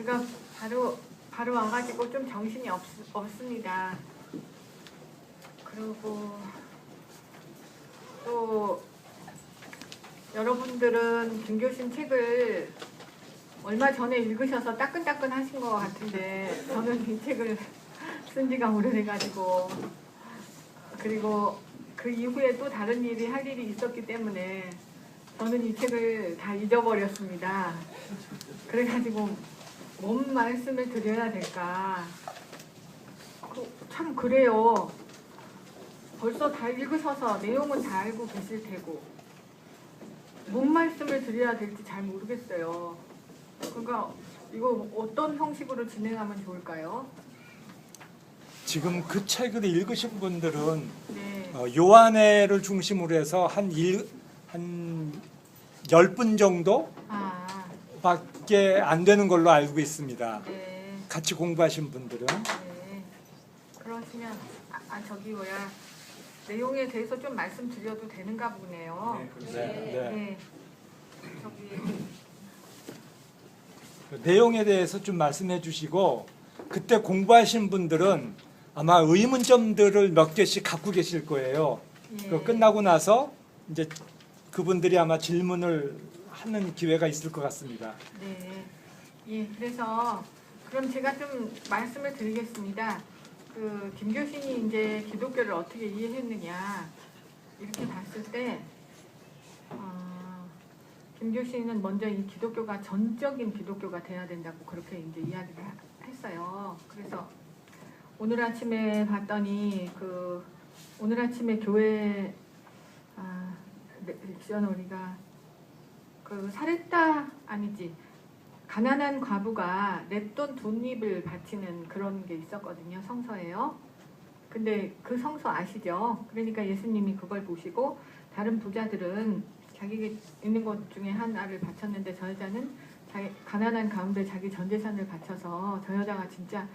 제가 바로 와가지고 좀 정신이 없습니다. 그리고 또 여러분들은 김교신 책을 얼마 전에 읽으셔서 따끈따끈 하신 것 같은데 저는 이 책을 쓴 지가 오래돼가지고 그리고 그 이후에 또 다른 일이 할 일이 있었기 때문에 저는 이 책을 다 잊어버렸습니다. 그래가지고 뭔 말씀을 드려야 될까? 참 그래요. 벌써 다 읽으셔서 내용은 다 알고 계실 테고 뭔 말씀을 드려야 될지 잘 모르겠어요. 그러니까 이거 어떤 형식으로 진행하면 좋을까요? 지금 그 책을 읽으신 분들은 네. 요한회를 중심으로 해서 한 10분 정도 밖에 안 되는 걸로 알고 있습니다. 네. 같이 공부하신 분들은. 네. 그러시면 저기 뭐야 내용에 대해서 좀 말씀드려도 되는가 보네요. 네. 저기 내용에 대해서 좀 말씀해 주시고 그때 공부하신 분들은 아마 의문점들을 몇 개씩 갖고 계실 거예요. 예. 그 끝나고 나서 이제 그분들이 아마 질문을 하는 기회가 있을 것 같습니다. 네. 예. 그래서 그럼 제가 좀 말씀을 드리겠습니다. 그 김교신이 이제 기독교를 어떻게 이해했느냐 이렇게 봤을 때 김교신은 먼저 이 기독교가 전적인 기독교가 돼야 된다고 그렇게 이제 이야기를 했어요. 그래서 오늘 아침에 봤더니 오늘 아침에 교회 렉셔너리가 가난한 과부가 냈돈 돈입을 바치는 그런 게 있었거든요. 성서예요. 근데 그 성서 아시죠? 그러니까 예수님이 그걸 보시고 다른 부자들은 자기 있는 것 중에 하나를 바쳤는데 저 여자는 가난한 가운데 자기 전 재산을 바쳐서 저 여자가 진짜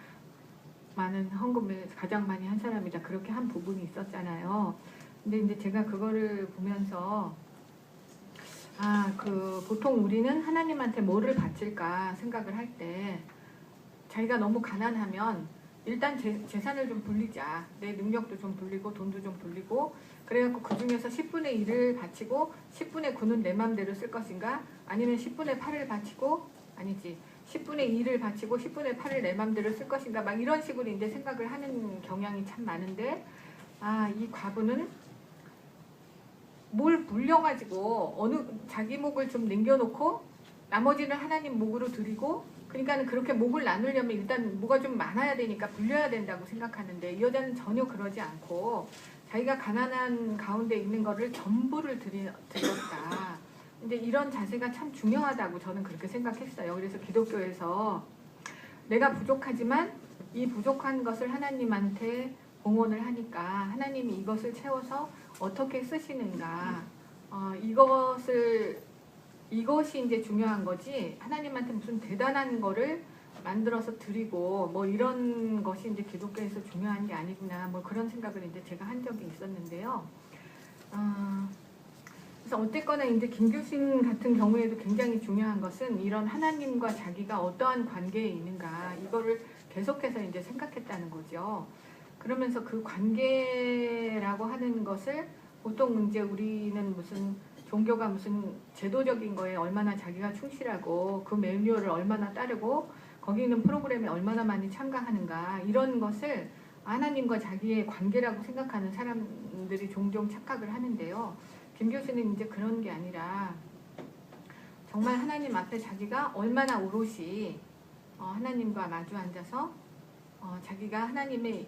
많은 헌금을 가장 많이 한 사람이다. 그렇게 한 부분이 있었잖아요. 근데 이제 제가 그거를 보면서 보통 우리는 하나님한테 뭐를 바칠까 생각을 할 때 자기가 너무 가난하면 일단 재산을 좀 불리자. 내 능력도 좀 불리고 돈도 좀 불리고 그래갖고 그 중에서 10분의 1을 바치고 10분의 9는 내 맘대로 쓸 것인가 아니면 10분의 8을 바치고 10분의 2를 바치고 10분의 8을 내 맘대로 쓸 것인가 막 이런 식으로 이제 생각을 하는 경향이 참 많은데 이 과부는 뭘 불려가지고 자기 목을 좀 남겨놓고 나머지는 하나님 목으로 드리고 그러니까는 그렇게 목을 나누려면 일단 뭐가 좀 많아야 되니까 불려야 된다고 생각하는데 이 여자는 전혀 그러지 않고 자기가 가난한 가운데 있는 거를 전부를 드렸다. 근데 이런 자세가 참 중요하다고 저는 그렇게 생각했어요. 그래서 기독교에서 내가 부족하지만 이 부족한 것을 하나님한테 봉헌을 하니까 하나님이 이것을 채워서 어떻게 쓰시는가 이것이 이제 중요한 거지 하나님한테 무슨 대단한 거를 만들어서 드리고 뭐 이런 것이 이제 기독교에서 중요한 게 아니구나 뭐 그런 생각을 이제 제가 한 적이 있었는데요. 그래서 어쨌거나 이제 김교신 같은 경우에도 굉장히 중요한 것은 이런 하나님과 자기가 어떠한 관계에 있는가 이거를 계속해서 이제 생각했다는 거죠. 그러면서 그 관계라고 하는 것을 보통 이제 우리는 무슨 종교가 무슨 제도적인 거에 얼마나 자기가 충실하고 그 매뉴얼을 얼마나 따르고 거기 있는 프로그램에 얼마나 많이 참가하는가 이런 것을 하나님과 자기의 관계라고 생각하는 사람들이 종종 착각을 하는데요. 김교수는 이제 그런 게 아니라 정말 하나님 앞에 자기가 얼마나 오롯이 하나님과 마주 앉아서 자기가 하나님의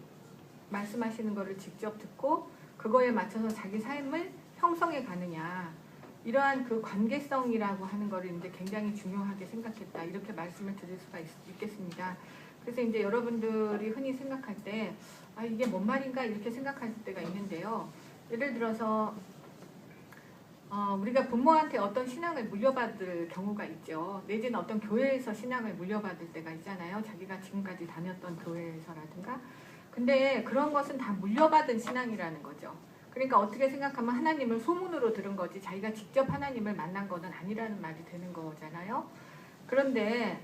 말씀하시는 것을 직접 듣고 그거에 맞춰서 자기 삶을 형성해 가느냐 이러한 그 관계성이라고 하는 것을 이제 굉장히 중요하게 생각했다 이렇게 말씀을 드릴 수가 있겠습니다. 그래서 이제 여러분들이 흔히 생각할 때 이게 뭔 말인가 이렇게 생각할 때가 있는데요. 예를 들어서 우리가 부모한테 어떤 신앙을 물려받을 경우가 있죠. 내지는 어떤 교회에서 신앙을 물려받을 때가 있잖아요. 자기가 지금까지 다녔던 교회에서라든가. 근데 그런 것은 다 물려받은 신앙이라는 거죠. 그러니까 어떻게 생각하면 하나님을 소문으로 들은 거지 자기가 직접 하나님을 만난 거는 아니라는 말이 되는 거잖아요. 그런데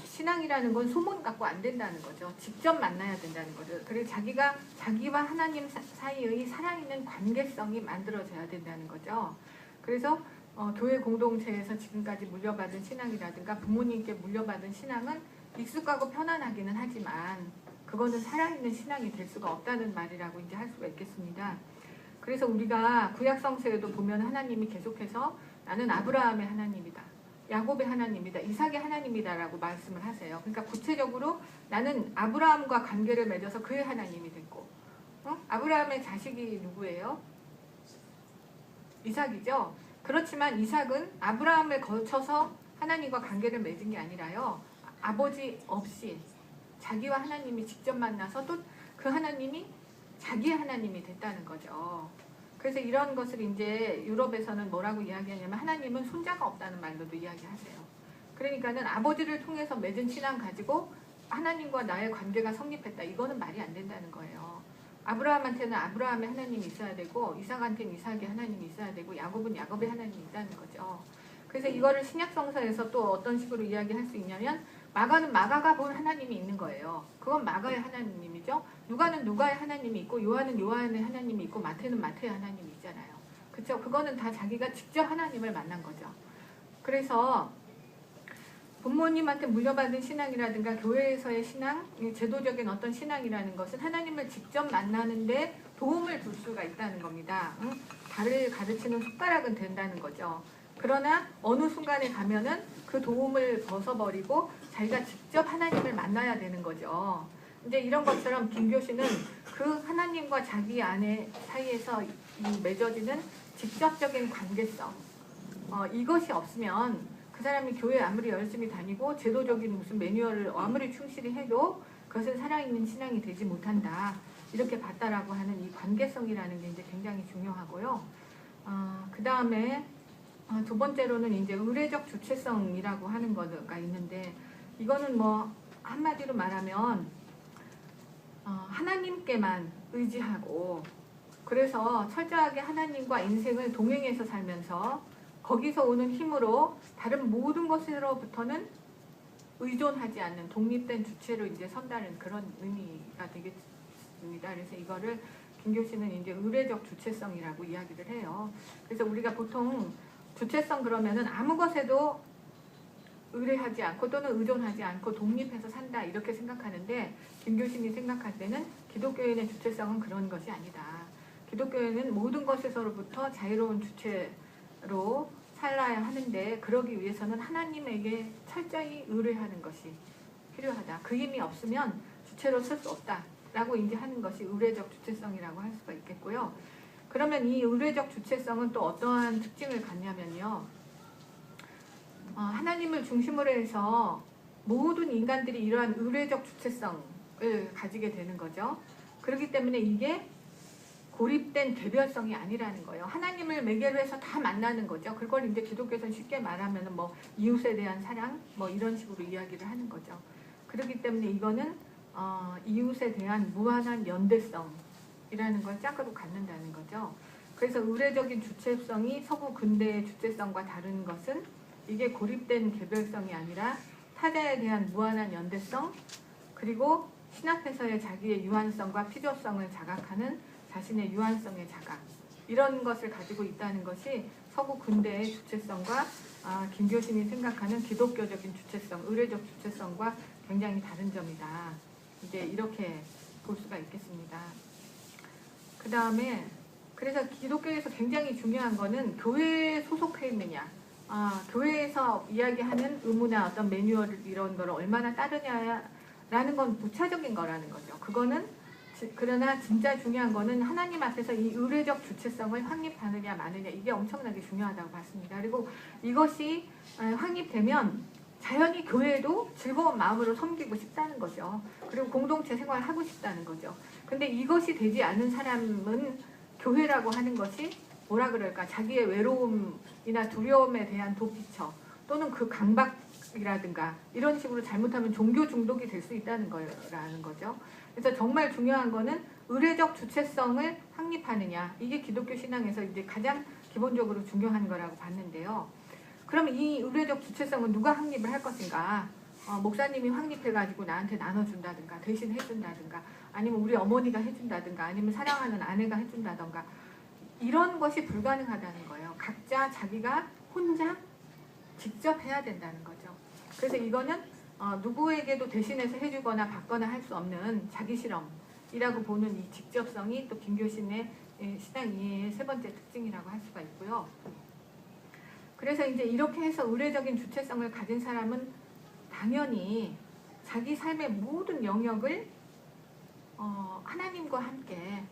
신앙이라는 건 소문 갖고 안 된다는 거죠. 직접 만나야 된다는 거죠. 그리고 자기와 하나님 사이의 살아있는 관계성이 만들어져야 된다는 거죠. 그래서 교회 공동체에서 지금까지 물려받은 신앙이라든가 부모님께 물려받은 신앙은 익숙하고 편안하기는 하지만 그거는 살아있는 신앙이 될 수가 없다는 말이라고 이제 할 수가 있겠습니다. 그래서 우리가 구약 성서에도 보면 하나님이 계속해서 나는 아브라함의 하나님이다, 야곱의 하나님이다, 이삭의 하나님이다라고 말씀을 하세요. 그러니까 구체적으로 나는 아브라함과 관계를 맺어서 그의 하나님이 됐고, 아브라함의 자식이 누구예요? 이삭이죠. 그렇지만 이삭은 아브라함을 거쳐서 하나님과 관계를 맺은 게 아니라요, 아버지 없이 자기와 하나님이 직접 만나서 또 그 하나님이 자기의 하나님이 됐다는 거죠. 그래서 이런 것을 이제 유럽에서는 뭐라고 이야기하냐면 하나님은 손자가 없다는 말로도 이야기하세요. 그러니까는 아버지를 통해서 맺은 신앙 가지고 하나님과 나의 관계가 성립했다. 이거는 말이 안 된다는 거예요. 아브라함한테는 아브라함의 하나님이 있어야 되고, 이삭한테는 이삭의 하나님이 있어야 되고, 야곱은 야곱의 하나님이 있다는 거죠. 그래서 이거를 신약성서에서 또 어떤 식으로 이야기할 수 있냐면, 마가는 마가가 본 하나님이 있는 거예요. 그건 마가의 하나님이죠. 누가는 누가의 하나님이 있고, 요한은 요한의 하나님이 있고, 마태는 마태의 하나님이 있잖아요. 그렇죠? 그거는 다 자기가 직접 하나님을 만난 거죠. 그래서 부모님한테 물려받은 신앙이라든가 교회에서의 신앙, 제도적인 어떤 신앙이라는 것은 하나님을 직접 만나는데 도움을 줄 수가 있다는 겁니다. 달을 가르치는 숟가락은 된다는 거죠. 그러나 어느 순간에 가면은 그 도움을 벗어버리고 자기가 직접 하나님을 만나야 되는 거죠. 이제 이런 것처럼 김교신은 그 하나님과 자기 안에 사이에서 맺어지는 직접적인 관계성, 이것이 없으면 그 사람이 교회 아무리 열심히 다니고 제도적인 무슨 매뉴얼을 아무리 충실히 해도 그것은 살아있는 신앙이 되지 못한다, 이렇게 봤다라고 하는 이 관계성이라는 게 이제 굉장히 중요하고요. 그 다음에 두 번째로는 이제 의례적 주체성이라고 하는 거가 있는데, 이거는 뭐 한마디로 말하면 하나님께만 의지하고, 그래서 철저하게 하나님과 인생을 동행해서 살면서 거기서 오는 힘으로 다른 모든 것으로부터는 의존하지 않는 독립된 주체로 이제 선다는 그런 의미가 되겠습니다. 그래서 이거를 김교신은 이제 의례적 주체성이라고 이야기를 해요. 그래서 우리가 보통 주체성 그러면은 아무 것에도 의뢰하지 않고 또는 의존하지 않고 독립해서 산다, 이렇게 생각하는데, 김교신이 생각할 때는 기독교인의 주체성은 그런 것이 아니다. 기독교인은 모든 것에서로부터 자유로운 주체로 살아야 하는데, 그러기 위해서는 하나님에게 철저히 의뢰하는 것이 필요하다. 그 힘이 없으면 주체로 쓸 수 없다 라고 이제 하는 것이 의례적 주체성이라고 할 수가 있겠고요. 그러면 이 의례적 주체성은 또 어떠한 특징을 갖냐면요, 하나님을 중심으로 해서 모든 인간들이 이러한 의례적 주체성을 가지게 되는 거죠. 그렇기 때문에 이게 고립된 개별성이 아니라는 거예요. 하나님을 매개로 해서 다 만나는 거죠. 그걸 이제 기독교에서는 쉽게 말하면 뭐 이웃에 대한 사랑, 뭐 이런 식으로 이야기를 하는 거죠. 그렇기 때문에 이거는 이웃에 대한 무한한 연대성이라는 걸 짝으로 갖는다는 거죠. 그래서 의례적인 주체성이 서구 근대의 주체성과 다른 것은 이게 고립된 개별성이 아니라 타자에 대한 무한한 연대성, 그리고 신앞에서의 자기의 유한성과 필요성을 자각하는 자신의 유한성의 자각, 이런 것을 가지고 있다는 것이 서구 근대의 주체성과 김교신이 생각하는 기독교적인 주체성, 의례적 주체성과 굉장히 다른 점이다. 이제 이렇게 볼 수가 있겠습니다. 그 다음에 그래서 기독교에서 굉장히 중요한 거는 교회에 소속해 있느냐, 교회에서 이야기하는 의무나 어떤 매뉴얼 이런 거를 얼마나 따르냐라는 건 부차적인 거라는 거죠. 그거는 그러나 진짜 중요한 거는 하나님 앞에서 이 의례적 주체성을 확립하느냐 마느냐, 이게 엄청나게 중요하다고 봤습니다. 그리고 이것이 확립되면 자연히 교회도 즐거운 마음으로 섬기고 싶다는 거죠. 그리고 공동체 생활을 하고 싶다는 거죠. 근데 이것이 되지 않은 사람은 교회라고 하는 것이 뭐라 그럴까, 자기의 외로움이나 두려움에 대한 도피처, 또는 그 강박이라든가 이런 식으로 잘못하면 종교 중독이 될 수 있다는 거라는 거죠. 그래서 정말 중요한 거는 의례적 주체성을 확립하느냐, 이게 기독교 신앙에서 이제 가장 기본적으로 중요한 거라고 봤는데요. 그러면 이 의례적 주체성은 누가 확립을 할 것인가? 목사님이 확립해가지고 나한테 나눠준다든가 대신 해준다든가 아니면 우리 어머니가 해준다든가 아니면 사랑하는 아내가 해준다든가 이런 것이 불가능하다는 거예요. 각자 자기가 혼자 직접 해야 된다는 거죠. 그래서 이거는 누구에게도 대신해서 해주거나 받거나 할 수 없는 자기 실험이라고 보는 이 직접성이 또 김교신의 신앙 이해의 세 번째 특징이라고 할 수가 있고요. 그래서 이제 이렇게 해서 의례적인 주체성을 가진 사람은 당연히 자기 삶의 모든 영역을 하나님과 함께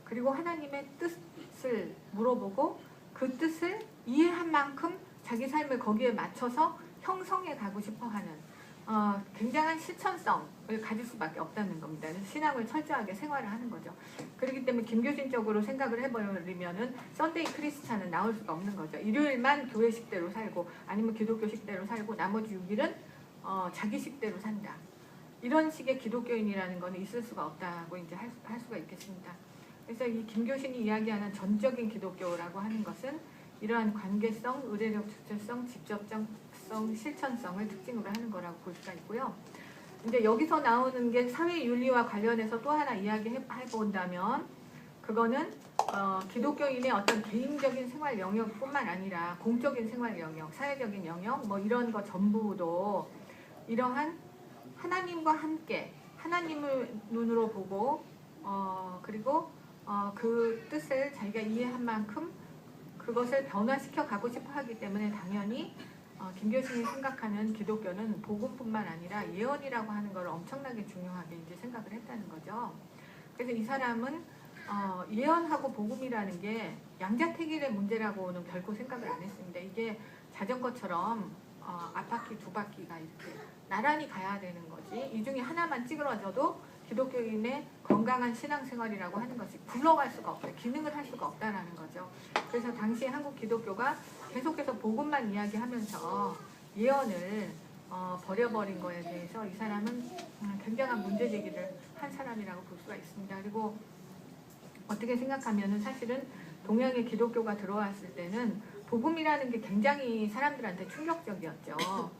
그리고 하나님의 뜻을 물어보고 그 뜻을 이해한 만큼 자기 삶을 거기에 맞춰서 형성해 가고 싶어하는 굉장한 실천성을 가질 수밖에 없다는 겁니다. 신앙을 철저하게 생활을 하는 거죠. 그렇기 때문에 김교신적으로 생각을 해버리면은 썬데이 크리스찬은 나올 수가 없는 거죠. 일요일만 교회식대로 살고 아니면 기독교식대로 살고 나머지 6일은 자기식대로 산다. 이런 식의 기독교인이라는 거는 있을 수가 없다고 이제 할 수가 있겠습니다. 그래서 이 김교신이 이야기하는 전적인 기독교라고 하는 것은 이러한 관계성, 의례적 주체성, 직접성, 실천성을 특징으로 하는 거라고 볼 수가 있고요. 이제 여기서 나오는 게 사회윤리와 관련해서 또 하나 이야기해 본다면 그거는 기독교인의 어떤 개인적인 생활 영역뿐만 아니라 공적인 생활 영역, 사회적인 영역 뭐 이런 거 전부도 이러한 하나님과 함께 하나님을 눈으로 보고 그리고 그 뜻을 자기가 이해한 만큼 그것을 변화시켜 가고 싶어 하기 때문에 당연히 김교신이 생각하는 기독교는 복음뿐만 아니라 예언이라고 하는 걸 엄청나게 중요하게 이제 생각을 했다는 거죠. 그래서 이 사람은 예언하고 복음이라는 게 양자택일의 문제라고는 결코 생각을 안 했습니다. 이게 자전거처럼 앞바퀴 두 바퀴가 이렇게 나란히 가야 되는 거지. 이 중에 하나만 찌그러져도 기독교인의 건강한 신앙생활이라고 하는 것이 굴러갈 수가 없다. 기능을 할 수가 없다라는 거죠. 그래서 당시 한국 기독교가 계속해서 복음만 이야기하면서 예언을 버려버린 거에 대해서 이 사람은 굉장한 문제제기를 한 사람이라고 볼 수가 있습니다. 그리고 어떻게 생각하면은 사실은 동양의 기독교가 들어왔을 때는 복음이라는 게 굉장히 사람들한테 충격적이었죠.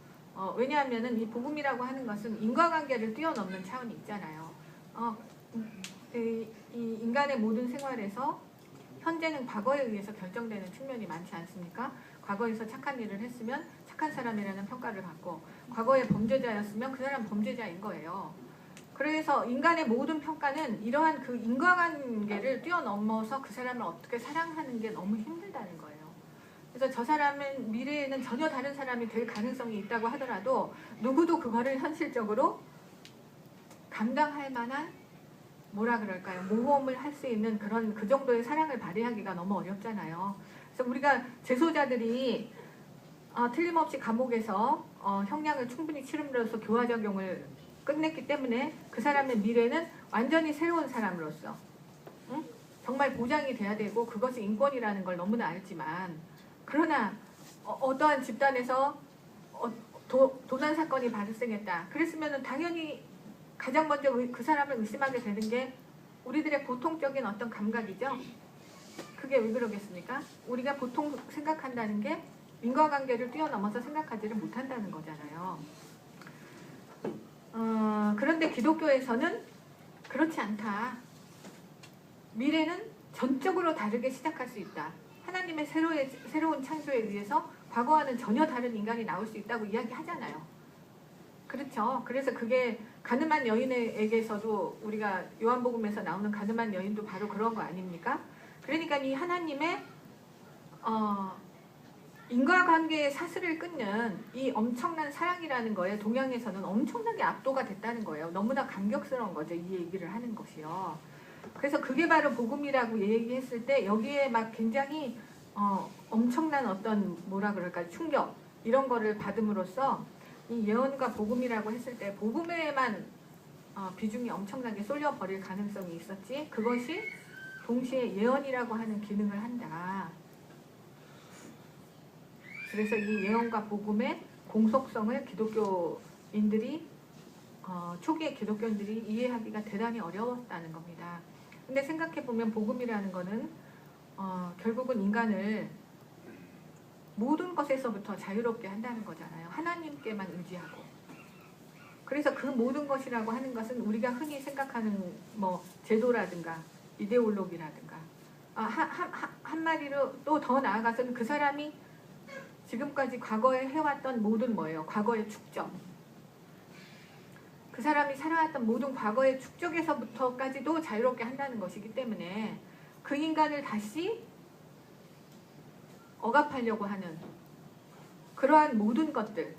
왜냐하면은 이 복음이라고 하는 것은 인과관계를 뛰어넘는 차원이 있잖아요. 이 인간의 모든 생활에서 현재는 과거에 의해서 결정되는 측면이 많지 않습니까? 과거에서 착한 일을 했으면 착한 사람이라는 평가를 받고 과거에 범죄자였으면 그 사람 범죄자인 거예요. 그래서 인간의 모든 평가는 이러한 그 인과관계를 뛰어넘어서 그 사람을 어떻게 사랑하는 게 너무 힘들다는 거예요. 그래서 저 사람은 미래에는 전혀 다른 사람이 될 가능성이 있다고 하더라도 누구도 그거를 현실적으로 감당할 만한 뭐라 그럴까요? 모험을 할 수 있는 그런 그 정도의 사랑을 발휘하기가 너무 어렵잖아요. 그래서 우리가 재소자들이 틀림없이 감옥에서 형량을 충분히 치름으로써 교화 적용을 끝냈기 때문에 그 사람의 미래는 완전히 새로운 사람으로서 정말 보장이 돼야 되고 그것이 인권이라는 걸 너무나 알지만 그러나 어떠한 집단에서 도난 사건이 발생했다. 그랬으면 당연히 가장 먼저 그 사람을 의심하게 되는 게 우리들의 보통적인 어떤 감각이죠. 그게 왜 그러겠습니까? 우리가 보통 생각한다는 게 인과관계를 뛰어넘어서 생각하지를 못한다는 거잖아요. 그런데 기독교에서는 그렇지 않다. 미래는 전적으로 다르게 시작할 수 있다. 하나님의 새로운 창조에 의해서 과거와는 전혀 다른 인간이 나올 수 있다고 이야기하잖아요. 그렇죠. 그래서 그게 가늠한 여인에게서도 우리가 요한복음에서 나오는 가늠한 여인도 바로 그런 거 아닙니까? 그러니까 이 하나님의 인과관계의 사슬을 끊는 이 엄청난 사랑이라는 거에 동양에서는 엄청나게 압도가 됐다는 거예요. 너무나 감격스러운 거죠. 이 얘기를 하는 것이요. 그래서 그게 바로 복음이라고 얘기했을 때 여기에 막 굉장히 엄청난 어떤 뭐라 그럴까 충격 이런 거를 받음으로써 이 예언과 복음이라고 했을 때 복음에만 비중이 엄청나게 쏠려버릴 가능성이 있었지 그것이 동시에 예언이라고 하는 기능을 한다. 그래서 이 예언과 복음의 공속성을 기독교인들이 초기의 기독교인들이 이해하기가 대단히 어려웠다는 겁니다. 근데 생각해보면 복음이라는 거는 결국은 인간을 모든 것에서부터 자유롭게 한다는 거잖아요. 하나님께만 의지하고. 그래서 그 모든 것이라고 하는 것은 우리가 흔히 생각하는 뭐 제도라든가 이데올로기라든가 한마디로 또 더 나아가서는 그 사람이 지금까지 과거에 해왔던 모든 뭐예요? 과거의 축적. 그 사람이 살아왔던 모든 과거의 축적에서부터까지도 자유롭게 한다는 것이기 때문에 그 인간을 다시 억압하려고 하는 그러한 모든 것들,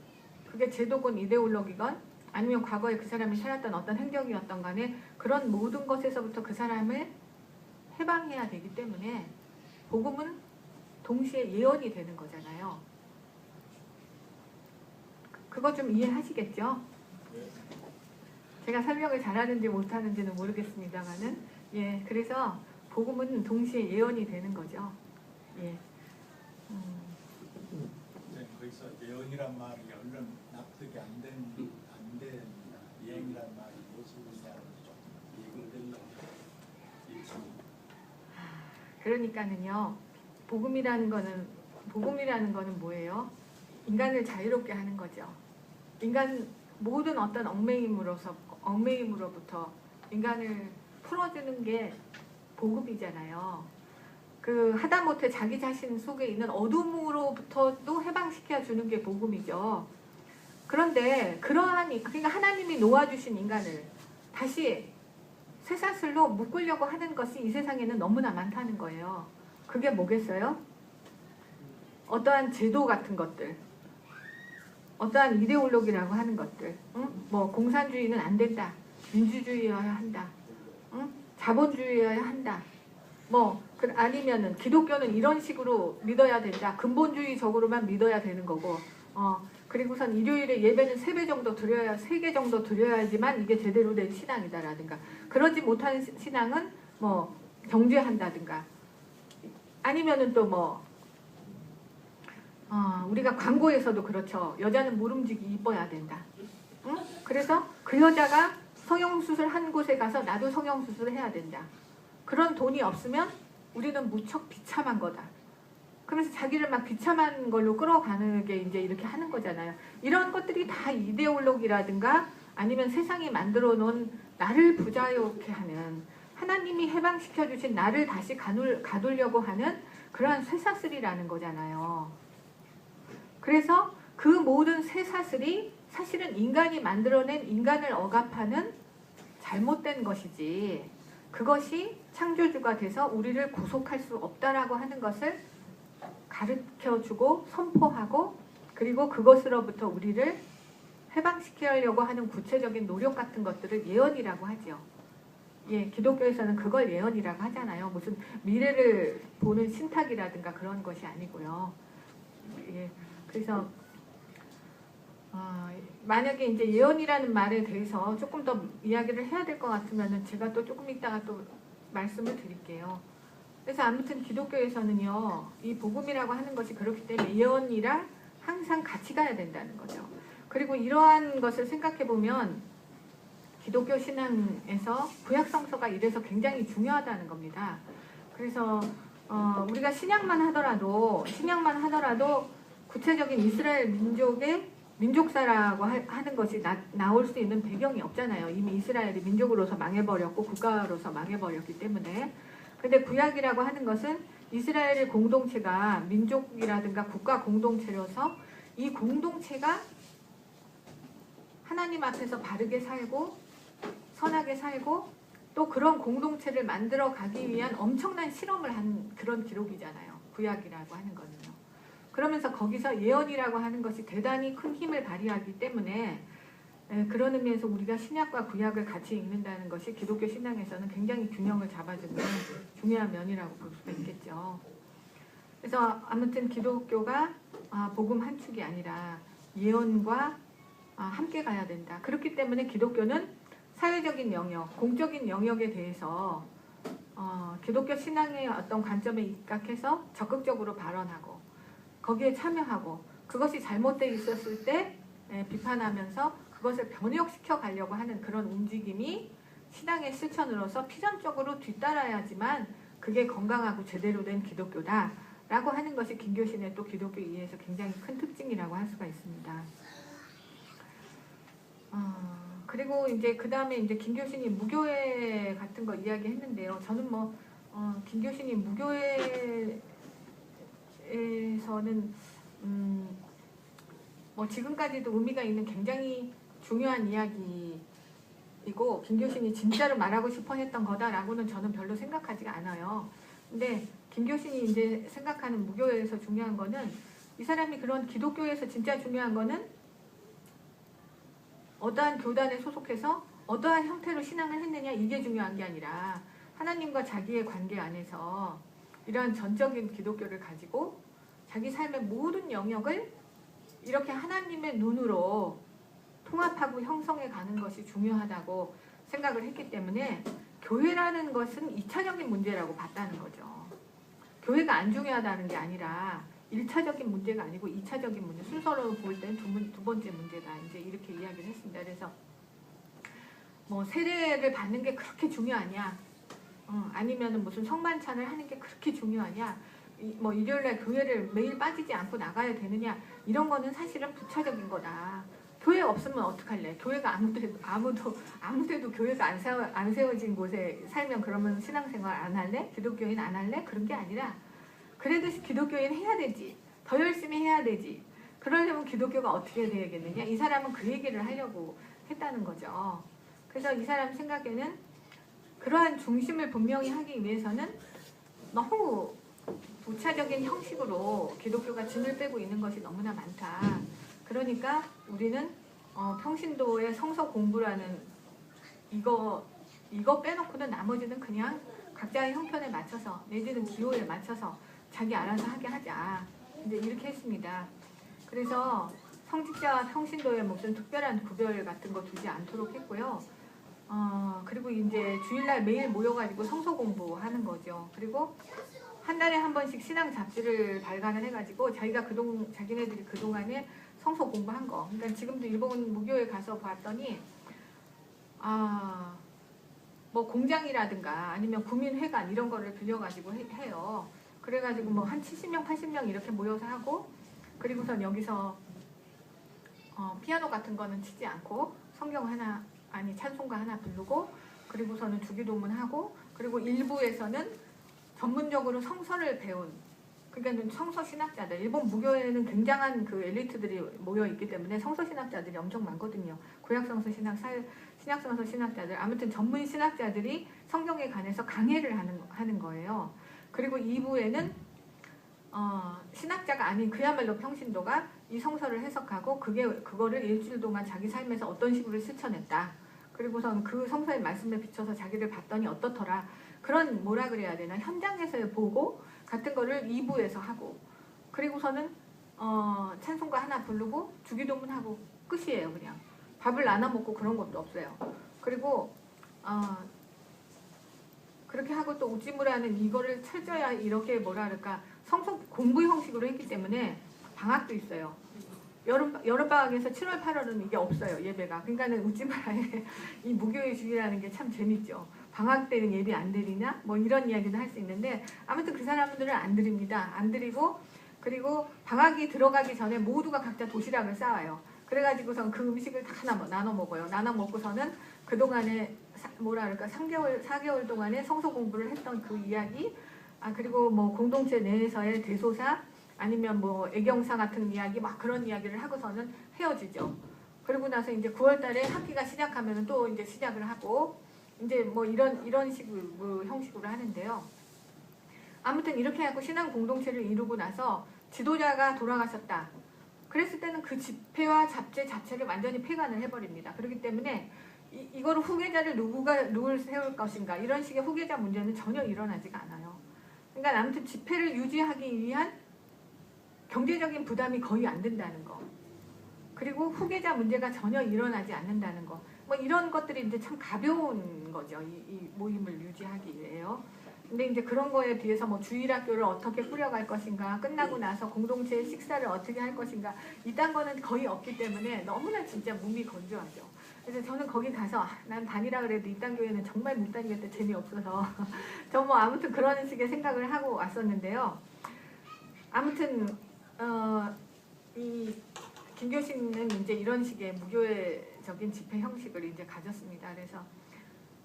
그게 제도건 이데올로기건 아니면 과거에 그 사람이 살았던 어떤 행적이었던 간에 그런 모든 것에서부터 그 사람을 해방해야 되기 때문에 복음은 동시에 예언이 되는 거잖아요. 그거 좀 이해하시겠죠? 제가 설명을 잘하는지 못하는지는 모르겠습니다만은 예, 그래서 복음은 동시에 예언이 되는 거죠. 예. 네, 거기서 예언이란 말이 얼른 납득이 안 된 예언이란 말이 무엇이냐고 좀 이해된다. 그러니까는요, 복음이라는 거는 뭐예요? 인간을 자유롭게 하는 거죠. 인간 모든 어떤 얽매임으로부터 인간을 풀어주는 게 복음이잖아요. 그 하다못해 자기 자신 속에 있는 어둠으로부터도 해방시켜 주는 게 복음이죠. 그런데 그러니까 하나님이 놓아주신 인간을 다시 쇠사슬로 묶으려고 하는 것이 이 세상에는 너무나 많다는 거예요. 그게 뭐겠어요? 어떠한 제도 같은 것들, 어떠한 이데올로기라고 하는 것들, 응? 뭐 공산주의는 안 된다, 민주주의여야 한다, 응? 자본주의여야 한다, 아니면은 기독교는 이런 식으로 믿어야 된다, 근본주의적으로만 믿어야 되는 거고, 그리고선 일요일에 예배는 3배 정도 드려야 3개 정도 드려야지만 이게 제대로 된 신앙이다라든가, 그러지 못한 신앙은 뭐 경제한다든가, 아니면은 또 우리가 광고에서도 그렇죠. 여자는 모름지기 이뻐야 된다. 응? 그래서 그 여자가 성형수술 한 곳에 가서 나도 성형수술을 해야 된다. 그런 돈이 없으면 우리는 무척 비참한 거다. 그러면서 자기를 막 비참한 걸로 끌어가는 게 이제 이렇게 하는 거잖아요. 이런 것들이 다 이데올로기라든가 아니면 세상이 만들어 놓은 나를 부자유롭게 하는, 하나님이 해방시켜 주신 나를 다시 가두려고 하는 그러한 쇠사슬이라는 거잖아요. 그래서 그 모든 쇠사슬이 사실은 인간이 만들어낸 인간을 억압하는 잘못된 것이지, 그것이 창조주가 돼서 우리를 구속할 수 없다라고 하는 것을 가르쳐주고 선포하고, 그리고 그것으로부터 우리를 해방시키려고 하는 구체적인 노력 같은 것들을 예언이라고 하죠. 예, 기독교에서는 그걸 예언이라고 하잖아요. 무슨 미래를 보는 신탁이라든가 그런 것이 아니고요. 예, 그래서 만약에 이제 예언이라는 말에 대해서 조금 더 이야기를 해야 될 것 같으면은 제가 또 조금 이따가 또 말씀을 드릴게요. 그래서 아무튼 기독교에서는요, 이 복음이라고 하는 것이 그렇기 때문에 예언이랑 항상 같이 가야 된다는 거죠. 그리고 이러한 것을 생각해 보면 기독교 신앙에서 구약성서가 이래서 굉장히 중요하다는 겁니다. 그래서 우리가 신약만 하더라도 구체적인 이스라엘 민족의 민족사라고 하는 것이 나올 수 있는 배경이 없잖아요. 이미 이스라엘이 민족으로서 망해버렸고 국가로서 망해버렸기 때문에. 근데 구약이라고 하는 것은 이스라엘의 공동체가 민족이라든가 국가 공동체로서 이 공동체가 하나님 앞에서 바르게 살고 선하게 살고 또 그런 공동체를 만들어 가기 위한 엄청난 실험을 한 그런 기록이잖아요. 구약이라고 하는 거는요. 그러면서 거기서 예언이라고 하는 것이 대단히 큰 힘을 발휘하기 때문에 그런 의미에서 우리가 신약과 구약을 같이 읽는다는 것이 기독교 신앙에서는 굉장히 균형을 잡아주는 중요한 면이라고 볼 수가 있겠죠. 그래서 아무튼 기독교가 복음 한 축이 아니라 예언과 함께 가야 된다. 그렇기 때문에 기독교는 사회적인 영역, 공적인 영역에 대해서 기독교 신앙의 어떤 관점에 입각해서 적극적으로 발언하고 거기에 참여하고, 그것이 잘못되어 있었을 때 비판하면서 그것을 변혁시켜 가려고 하는 그런 움직임이 신앙의 실천으로서 필연적으로 뒤따라야지만 그게 건강하고 제대로 된 기독교다라고 라고 하는 것이 김교신의 또 기독교 이해에서 굉장히 큰 특징이라고 할 수가 있습니다. 그리고 이제 그 다음에 이제 김교신이 무교회 같은 거 이야기했는데요. 저는 뭐 김교신이 무교회에서는 뭐 지금까지도 의미가 있는 굉장히 중요한 이야기이고 김교신이 진짜로 말하고 싶어 했던 거다라고는 저는 별로 생각하지가 않아요. 근데 김교신이 이제 생각하는 무교회에서 중요한 거는 이 사람이 그런 기독교에서 진짜 중요한 거는 어떠한 교단에 소속해서 어떠한 형태로 신앙을 했느냐 이게 중요한 게 아니라 하나님과 자기의 관계 안에서 이러한 전적인 기독교를 가지고 자기 삶의 모든 영역을 이렇게 하나님의 눈으로 통합하고 형성해 가는 것이 중요하다고 생각을 했기 때문에 교회라는 것은 2차적인 문제라고 봤다는 거죠. 교회가 안 중요하다는 게 아니라 1차적인 문제가 아니고 2차적인 문제, 순서로 볼 때는 두 번째 문제다. 이제 이렇게 이야기를 했습니다. 그래서 뭐 세례를 받는 게 그렇게 중요하냐? 아니면은 무슨 성만찬을 하는 게 그렇게 중요하냐? 뭐 일요일날 교회를 매일 빠지지 않고 나가야 되느냐? 이런 거는 사실은 부차적인 거다. 교회 없으면 어떡할래? 교회가 아무데도 교회가 안 세워진 곳에 살면 그러면 신앙생활 안 할래? 기독교인 안 할래? 그런 게 아니라 그래도 기독교인 해야 되지. 더 열심히 해야 되지. 그러려면 기독교가 어떻게 되겠느냐? 이 사람은 그 얘기를 하려고 했다는 거죠. 그래서 이 사람 생각에는 그러한 중심을 분명히 하기 위해서는 너무 부차적인 형식으로 기독교가 진을 빼고 있는 것이 너무나 많다. 그러니까 우리는 평신도의 성서 공부라는 이거 빼놓고는 나머지는 그냥 각자의 형편에 맞춰서 내지는 기호에 맞춰서 자기 알아서 하게 하자. 이제 이렇게 했습니다. 그래서 성직자와 평신도의 무슨 특별한 구별 같은 거 두지 않도록 했고요. 그리고 이제 주일날 매일 모여가지고 성서 공부하는 거죠. 그리고 한 달에 한 번씩 신앙 잡지를 발간을 해가지고 자기네들이 그동안에 성서 공부한 거. 그러니까 지금도 일본 무교에 가서 봤더니 뭐 공장이라든가 아니면 구민회관 이런 거를 빌려가지고 해요. 그래가지고 뭐 한 70명, 80명 이렇게 모여서 하고 그리고선 여기서 피아노 같은 거는 치지 않고 성경 하나 찬송가 하나 부르고 그리고서는 주기도문 하고 그리고 일부에서는 전문적으로 성서를 배운 그러니까 성서 신학자들 일본 무교에는 굉장한 그 엘리트들이 모여 있기 때문에 성서 신학자들이 엄청 많거든요. 구약성서 신약성서 신학자들 아무튼 전문 신학자들이 성경에 관해서 강해를 하는 거예요. 그리고 2부에는 신학자가 아닌 그야말로 평신도가 이 성서를 해석하고 그거를 일주일 동안 자기 삶에서 어떤 식으로 실천했다. 그리고선 그 성서의 말씀에 비춰서 자기를 봤더니 어떻더라. 그런 뭐라 그래야 되나 현장에서의 보고 같은 거를 2부에서 하고 그리고서는 찬송가 하나 부르고 주기도문 하고 끝이에요. 그냥 밥을 나눠 먹고 그런 것도 없어요. 그리고 그렇게 하고 또 우찌무라는 이거를 철저히 이렇게 뭐라 그럴까 성서 공부 형식으로 했기 때문에 방학도 있어요. 여름방학에서 7월, 8월은 이게 없어요. 예배가. 그러니까는 우찌무라의 이 무교의 주의라는 게 참 재밌죠. 방학 때는 예배 안 드리냐? 뭐 이런 이야기도 할 수 있는데 아무튼 그 사람들은 안 드립니다. 안 드리고 그리고 방학이 들어가기 전에 모두가 각자 도시락을 싸와요. 그래가지고선 그 음식을 다 나눠 먹어요. 나눠 먹고서는 그동안에 뭐라 그럴까 4개월 동안에 성서 공부를 했던 그 이야기 그리고 뭐 공동체 내에서의 대소사 아니면 뭐 애경사 같은 이야기 막 그런 이야기를 하고서는 헤어지죠. 그리고 나서 이제 9월 달에 학기가 시작하면 또 이제 시작을 하고 이제 뭐 이런 식으로 형식으로 하는데요. 아무튼 이렇게 하고 신앙 공동체를 이루고 나서 지도자가 돌아가셨다. 그랬을 때는 그 집회와 잡지 자체를 완전히 폐간을 해버립니다. 그렇기 때문에 이거를 후계자를 누굴 세울 것인가 이런 식의 후계자 문제는 전혀 일어나지가 않아요. 그러니까 아무튼 집회를 유지하기 위한 경제적인 부담이 거의 안 된다는 거. 그리고 후계자 문제가 전혀 일어나지 않는다는 거. 뭐 이런 것들이 이제 참 가벼운 거죠. 이 모임을 유지하기 위해요. 근데 이제 그런 거에 비해서 뭐 주일학교를 어떻게 꾸려갈 것인가, 끝나고 나서 공동체 식사를 어떻게 할 것인가, 이딴 거는 거의 없기 때문에 너무나 진짜 몸이 건조하죠. 그래서 저는 거기 가서 난 다니라 그래도 이딴 교회는 정말 못 다니겠다 재미없어서 저 뭐 아무튼 그런 식의 생각을 하고 왔었는데요. 아무튼 이 김교신은 이제 이런 식의 무교회적인 집회 형식을 이제 가졌습니다. 그래서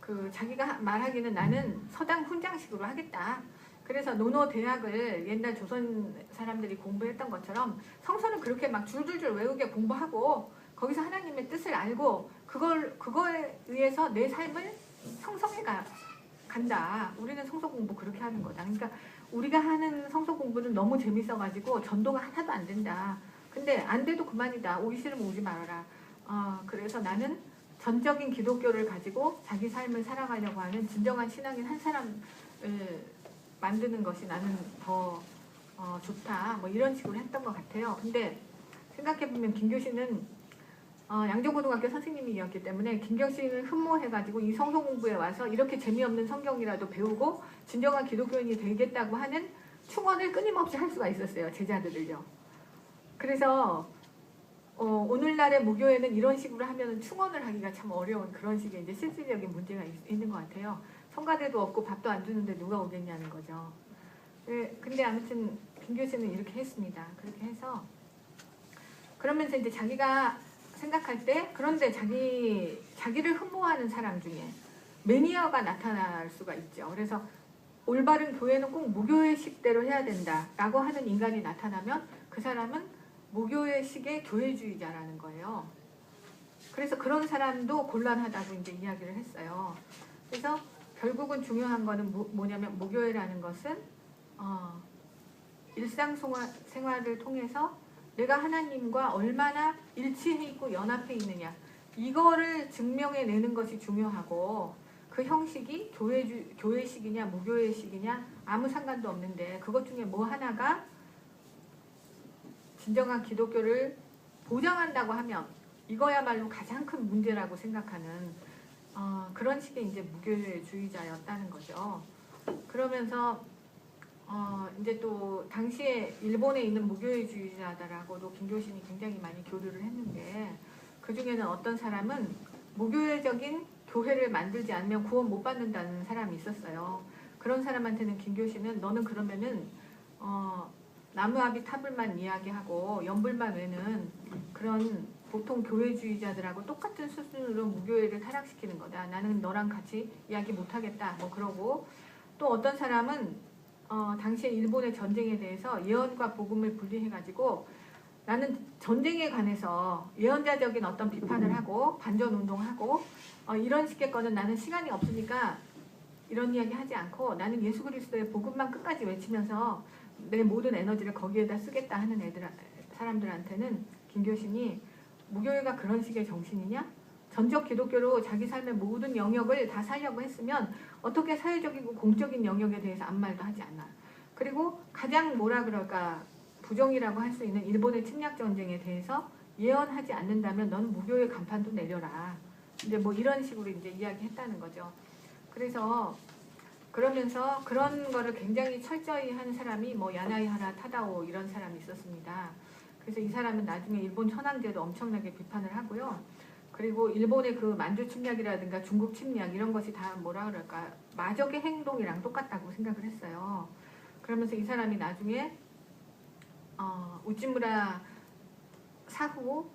그 자기가 말하기는 나는 서당 훈장식으로 하겠다. 그래서 논어 대학을 옛날 조선 사람들이 공부했던 것처럼 성서는 그렇게 막 줄줄줄 외우게 공부하고 거기서 하나님의 뜻을 알고 그거에 의해서 내 삶을 형성해 간다. 우리는 성서 공부 그렇게 하는 거다. 그러니까 우리가 하는 성서 공부는 너무 재밌어가지고 전도가 하나도 안 된다. 근데 안 돼도 그만이다. 오기 싫으면 오지 말아라. 그래서 나는 전적인 기독교를 가지고 자기 삶을 살아가려고 하는 진정한 신앙인 한 사람을 만드는 것이 나는 더 좋다. 뭐 이런 식으로 했던 것 같아요. 근데 생각해보면 김교신은 양정고등학교 선생님이었기 때문에 김교신을 흠모해가지고 이 성서 공부에 와서 이렇게 재미없는 성경이라도 배우고 진정한 기독교인이 되겠다고 하는 충원을 끊임없이 할 수가 있었어요. 제자들을요. 그래서 오늘날의 무교회는 이런 식으로 하면 충원을 하기가 참 어려운 그런 식의 이제 실질적인 문제가 있는 것 같아요. 성가대도 없고 밥도 안 주는데 누가 오겠냐는 거죠. 근데 아무튼 김교신은 이렇게 했습니다. 그렇게 해서 그러면서 이제 자기가 생각할 때 그런데 자기를 흠모하는 사람 중에 매니아가 나타날 수가 있죠. 그래서 올바른 교회는 꼭 무교회식대로 해야 된다라고 하는 인간이 나타나면 그 사람은 무교회식의 교회주의자라는 거예요. 그래서 그런 사람도 곤란하다고 이제 이야기를 했어요. 그래서 결국은 중요한 거는 뭐냐면 무교회라는 것은 일상생활을 통해서 내가 하나님과 얼마나 일치해 있고 연합해 있느냐 이거를 증명해내는 것이 중요하고 그 형식이 교회식이냐 무교회식이냐 아무 상관도 없는데 그것 중에 뭐 하나가 진정한 기독교를 보장한다고 하면 이거야말로 가장 큰 문제라고 생각하는 그런 식의 이제 무교회주의자였다는 거죠. 그러면서 이제 또 당시에 일본에 있는 무교회주의자들하고도 김교신이 굉장히 많이 교류를 했는데 그 중에는 어떤 사람은 무교회적인 교회를 만들지 않으면 구원 못 받는다는 사람이 있었어요. 그런 사람한테는 김교신은 너는 그러면은 나무아비 타불만 이야기하고 연불만 외는 그런 보통 교회주의자들하고 똑같은 수준으로 무교회를 타락시키는 거다. 나는 너랑 같이 이야기 못하겠다. 뭐 그러고 또 어떤 사람은 당시에 일본의 전쟁에 대해서 예언과 복음을 분리해가지고 나는 전쟁에 관해서 예언자적인 어떤 비판을 하고 반전운동하고 이런 식의 거는 나는 시간이 없으니까 이런 이야기 하지 않고 나는 예수 그리스도의 복음만 끝까지 외치면서 내 모든 에너지를 거기에다 쓰겠다 하는 사람들한테는 김교신이 무교회가 그런 식의 정신이냐? 전적 기독교로 자기 삶의 모든 영역을 다 살려고 했으면 어떻게 사회적이고 공적인 영역에 대해서 아무 말도 하지 않아. 그리고 가장 뭐라 그럴까 부정이라고 할 수 있는 일본의 침략 전쟁에 대해서 예언하지 않는다면 넌 무교회 간판도 내려라. 이제 뭐 이런 식으로 이제 이야기했다는 거죠. 그래서 그러면서 그런 거를 굉장히 철저히 한 사람이 뭐 야나이하라 타다오 이런 사람이 있었습니다. 그래서 이 사람은 나중에 일본 천황제도 엄청나게 비판을 하고요. 그리고 일본의 그 만주 침략이라든가 중국 침략 이런 것이 다 뭐라 그럴까 마적의 행동이랑 똑같다고 생각을 했어요. 그러면서 이 사람이 나중에 우찌무라 사후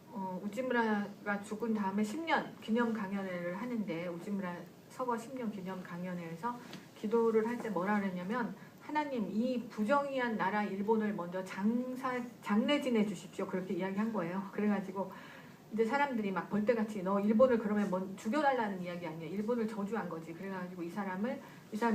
우찌무라가 죽은 다음에 10년 기념 강연회를 하는데 우찌무라 서거 10년 기념 강연회에서 기도를 할 때 뭐라 그랬냐면 하나님 이 부정의한 나라 일본을 먼저 장례지내 주십시오. 그렇게 이야기한 거예요. 그래가지고 이제 사람들이 막 벌떼같이 너 일본을 그러면 죽여달라는 이야기 아니야. 일본을 저주한 거지. 그래가지고 이 사람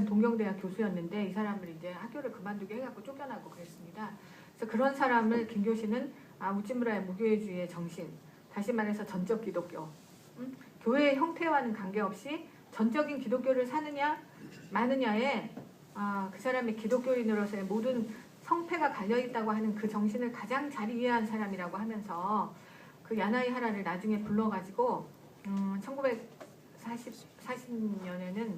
동경대학 교수였는데 이 사람을 이제 학교를 그만두게 해갖고 쫓겨나고 그랬습니다. 그래서 그런 사람을 김교신은 우찌무라의 무교회주의의 정신, 다시 말해서 전적 기독교, 교회의 형태와는 관계없이 전적인 기독교를 사느냐 마느냐에 그 사람의 기독교인으로서의 모든 성패가 갈려있다고 하는 그 정신을 가장 잘 이해한 사람이라고 하면서 그 야나이하라를 나중에 불러가지고 1940년에는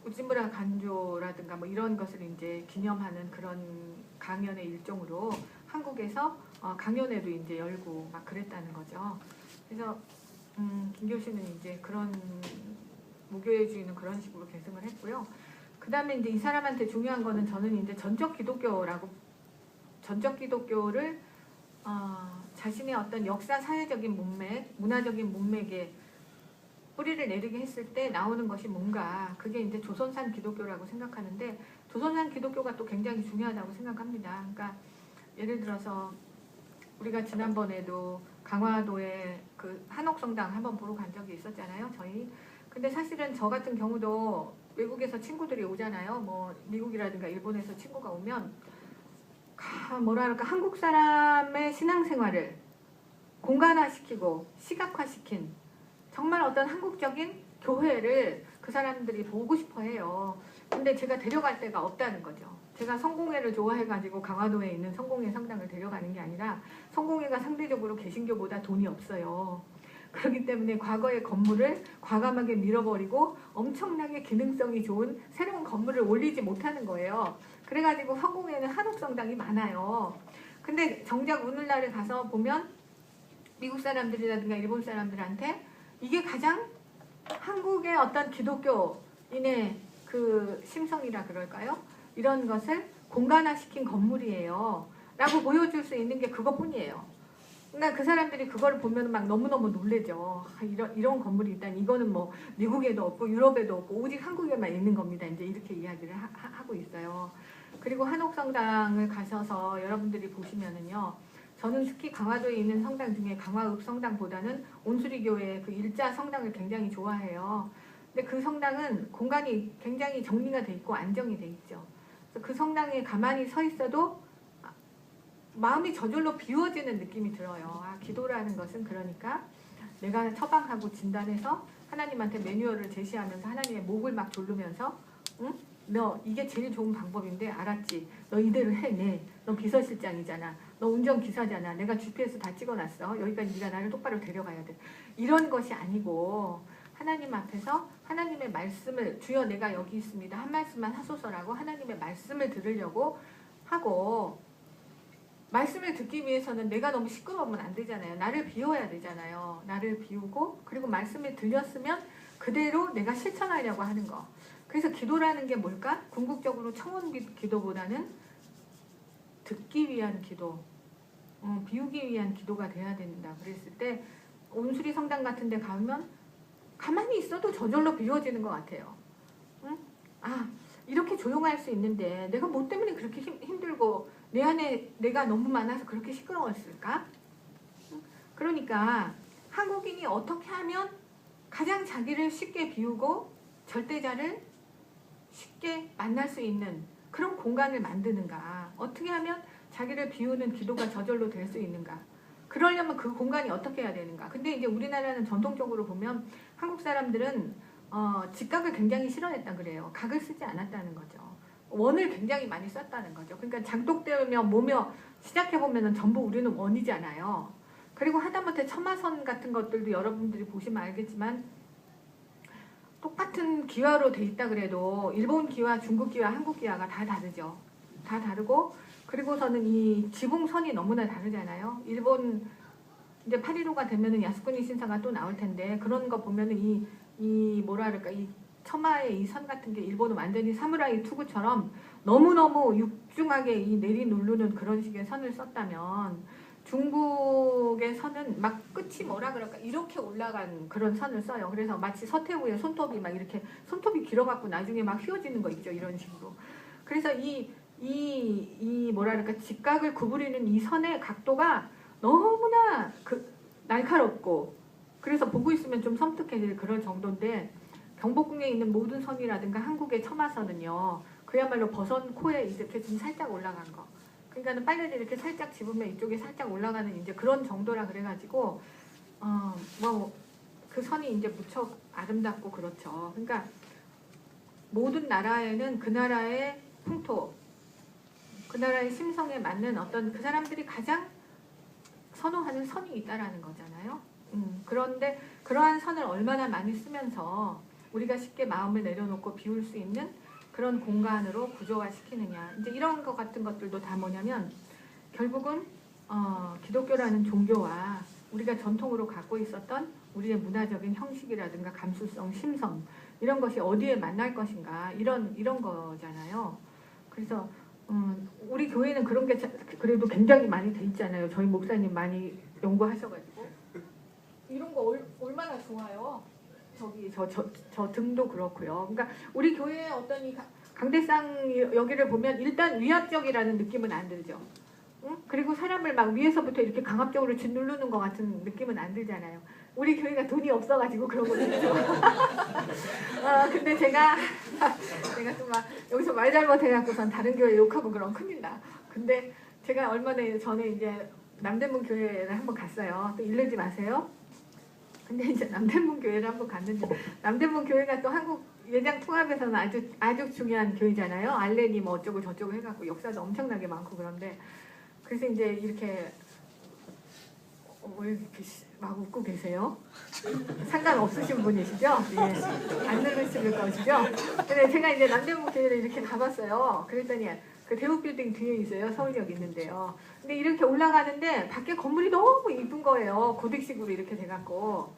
우찌무라 간조라든가 뭐 이런 것을 이제 기념하는 그런 강연의 일종으로 한국에서 강연회도 이제 열고 막 그랬다는 거죠. 그래서 김교신은 이제 그런 무교회주의는 그런 식으로 계승을 했고요. 그 다음에 이제 이 사람한테 중요한 거는 저는 이제 전적 기독교라고 전적 기독교를 자신의 어떤 역사 사회적인 문맥, 문화적인 문맥에 뿌리를 내리게 했을 때 나오는 것이 뭔가, 그게 이제 조선산 기독교라고 생각하는데, 조선산 기독교가 또 굉장히 중요하다고 생각합니다. 그러니까 예를 들어서 우리가 지난번에도 강화도에 그 한옥성당 한번 보러 간 적이 있었잖아요, 저희. 근데 사실은 저 같은 경우도 외국에서 친구들이 오잖아요. 뭐 미국이라든가 일본에서 친구가 오면 뭐랄까 한국 사람의 신앙생활을 공간화시키고 시각화시킨 정말 어떤 한국적인 교회를 그 사람들이 보고 싶어 해요. 근데 제가 데려갈 데가 없다는 거죠. 제가 성공회를 좋아해가지고 강화도에 있는 성공회 성당을 데려가는 게 아니라, 성공회가 상대적으로 개신교보다 돈이 없어요. 그렇기 때문에 과거의 건물을 과감하게 밀어버리고 엄청나게 기능성이 좋은 새로운 건물을 올리지 못하는 거예요. 그래가지고 성공회는 한옥성당이 많아요. 근데 정작 오늘날에 가서 보면 미국 사람들이라든가 일본 사람들한테 이게 가장 한국의 어떤 기독교인의 그 심성이라 그럴까요? 이런 것을 공간화시킨 건물이에요. 라고 보여줄 수 있는 게 그것뿐이에요. 그러니까 그 사람들이 그거를 보면 막 너무너무 놀래죠. 이런 건물이 있다니, 이거는 뭐 미국에도 없고 유럽에도 없고 오직 한국에만 있는 겁니다. 이제 이렇게 이야기를 하고 있어요. 그리고 한옥성당을 가셔서 여러분들이 보시면은요, 저는 특히 강화도에 있는 성당 중에 강화읍 성당보다는 온수리교회 그 일자 성당을 굉장히 좋아해요. 근데 그 성당은 공간이 굉장히 정리가 돼 있고 안정이 돼 있죠. 그래서 그 성당에 가만히 서 있어도 마음이 저절로 비워지는 느낌이 들어요. 기도라는 것은 그러니까 내가 처방하고 진단해서 하나님한테 매뉴얼을 제시하면서 하나님의 목을 막 조르면서, 응? 너 이게 제일 좋은 방법인데 알았지? 너 이대로 해. 네. 너 비서실장이잖아. 너 운전기사잖아. 내가 GPS 다 찍어놨어. 여기까지 네가 나를 똑바로 데려가야 돼. 이런 것이 아니고 하나님 앞에서 하나님의 말씀을, 주여 내가 여기 있습니다. 한 말씀만 하소서라고 하나님의 말씀을 들으려고 하고, 말씀을 듣기 위해서는 내가 너무 시끄러우면 안 되잖아요. 나를 비워야 되잖아요. 나를 비우고, 그리고 말씀을 들렸으면 그대로 내가 실천하려고 하는 거. 그래서 기도라는 게 뭘까? 궁극적으로 청원 기도보다는 듣기 위한 기도, 비우기 위한 기도가 돼야 된다. 그랬을 때 온수리 성당 같은 데 가면 가만히 있어도 저절로 비워지는 것 같아요. 응? 이렇게 조용할 수 있는데 내가 뭐 때문에 그렇게 힘들고 내 안에 내가 너무 많아서 그렇게 시끄러웠을까? 그러니까 한국인이 어떻게 하면 가장 자기를 쉽게 비우고 절대자를 쉽게 만날 수 있는 그런 공간을 만드는가? 어떻게 하면 자기를 비우는 기도가 저절로 될 수 있는가? 그러려면 그 공간이 어떻게 해야 되는가? 근데 이제 우리나라는 전통적으로 보면 한국 사람들은 직각을 굉장히 싫어했다 그래요. 각을 쓰지 않았다는 거죠. 원을 굉장히 많이 썼다는 거죠. 그러니까 장독대며 뭐며 시작해보면 전부 우리는 원이잖아요. 그리고 하다못해 첨화선 같은 것들도 여러분들이 보시면 알겠지만 똑같은 기와로 돼 있다 그래도 일본 기와, 중국 기와, 한국 기와가 다 다르죠. 다 다르고, 그리고서는 이 지붕선이 너무나 다르잖아요. 일본 이제 8.15가 되면은 야스쿠니 신사가 또 나올 텐데, 그런 거 보면은 이 뭐라 그럴까, 이 첨화의 이 선 같은 게 일본은 완전히 사무라이 투구처럼 너무너무 육중하게 이 내리누르는 그런 식의 선을 썼다면, 중국의 선은 막 끝이 뭐라 그럴까 이렇게 올라간 그런 선을 써요. 그래서 마치 서태후의 손톱이 막 이렇게 손톱이 길어갖고 나중에 막 휘어지는 거 있죠. 이런 식으로. 그래서 이 뭐라 그럴까 직각을 구부리는 이 선의 각도가 너무나 날카롭고, 그래서 보고 있으면 좀 섬뜩해질 그런 정도인데, 경복궁에 있는 모든 선이라든가 한국의 첨화선은요, 그야말로 버선 코에 이렇게 좀 살짝 올라간 거. 그러니까는 빨래를 이렇게 살짝 집으면 이쪽에 살짝 올라가는 이제 그런 정도라 그래가지고 뭐 그 선이 이제 무척 아름답고 그렇죠. 그러니까 모든 나라에는 그 나라의 풍토, 그 나라의 심성에 맞는 어떤 그 사람들이 가장 선호하는 선이 있다라는 거잖아요. 그런데 그러한 선을 얼마나 많이 쓰면서 우리가 쉽게 마음을 내려놓고 비울 수 있는 그런 공간으로 구조화시키느냐. 이제 이런 것 같은 것들도 다 뭐냐면 결국은 기독교라는 종교와 우리가 전통으로 갖고 있었던 우리의 문화적인 형식이라든가 감수성, 심성 이런 것이 어디에 만날 것인가 이런 거잖아요. 그래서 우리 교회는 그런 게 그래도 굉장히 많이 돼 있잖아요. 저희 목사님 많이 연구하셔가지고 이런 거 얼마나 좋아요. 저기 저 등도 그렇고요. 그러니까 우리 교회의 어떤 이 강대상 여기를 보면 일단 위압적이라는 느낌은 안 들죠. 응? 그리고 사람을 막 위에서부터 이렇게 강압적으로 짓누르는 것 같은 느낌은 안 들잖아요. 우리 교회가 돈이 없어가지고 그런 거죠. 근데 제가 또 막 여기서 말 잘못해갖고선 다른 교회 욕하고 그러면 큰일 나. 근데 제가 얼마 전에 이제 남대문 교회를 한번 갔어요. 또 이러지 마세요. 근데 이제 남대문 교회를 한번 갔는데 남대문 교회가 또 한국 예장 통합에서는 아주 중요한 교회잖아요. 알렌이 뭐 어쩌고 저쩌고 해갖고 역사도 엄청나게 많고 그런데 그래서 이제 이렇게 왜 이렇게 막 웃고 계세요? 상관없으신 분이시죠? 예. 안 들으실 것이죠? 근데 제가 이제 남대문 교회를 이렇게 가봤어요. 그랬더니 그 대우빌딩 뒤에 있어요. 서울역 있는데요. 근데 이렇게 올라가는데 밖에 건물이 너무 이쁜 거예요. 고딕식으로 이렇게 돼갖고.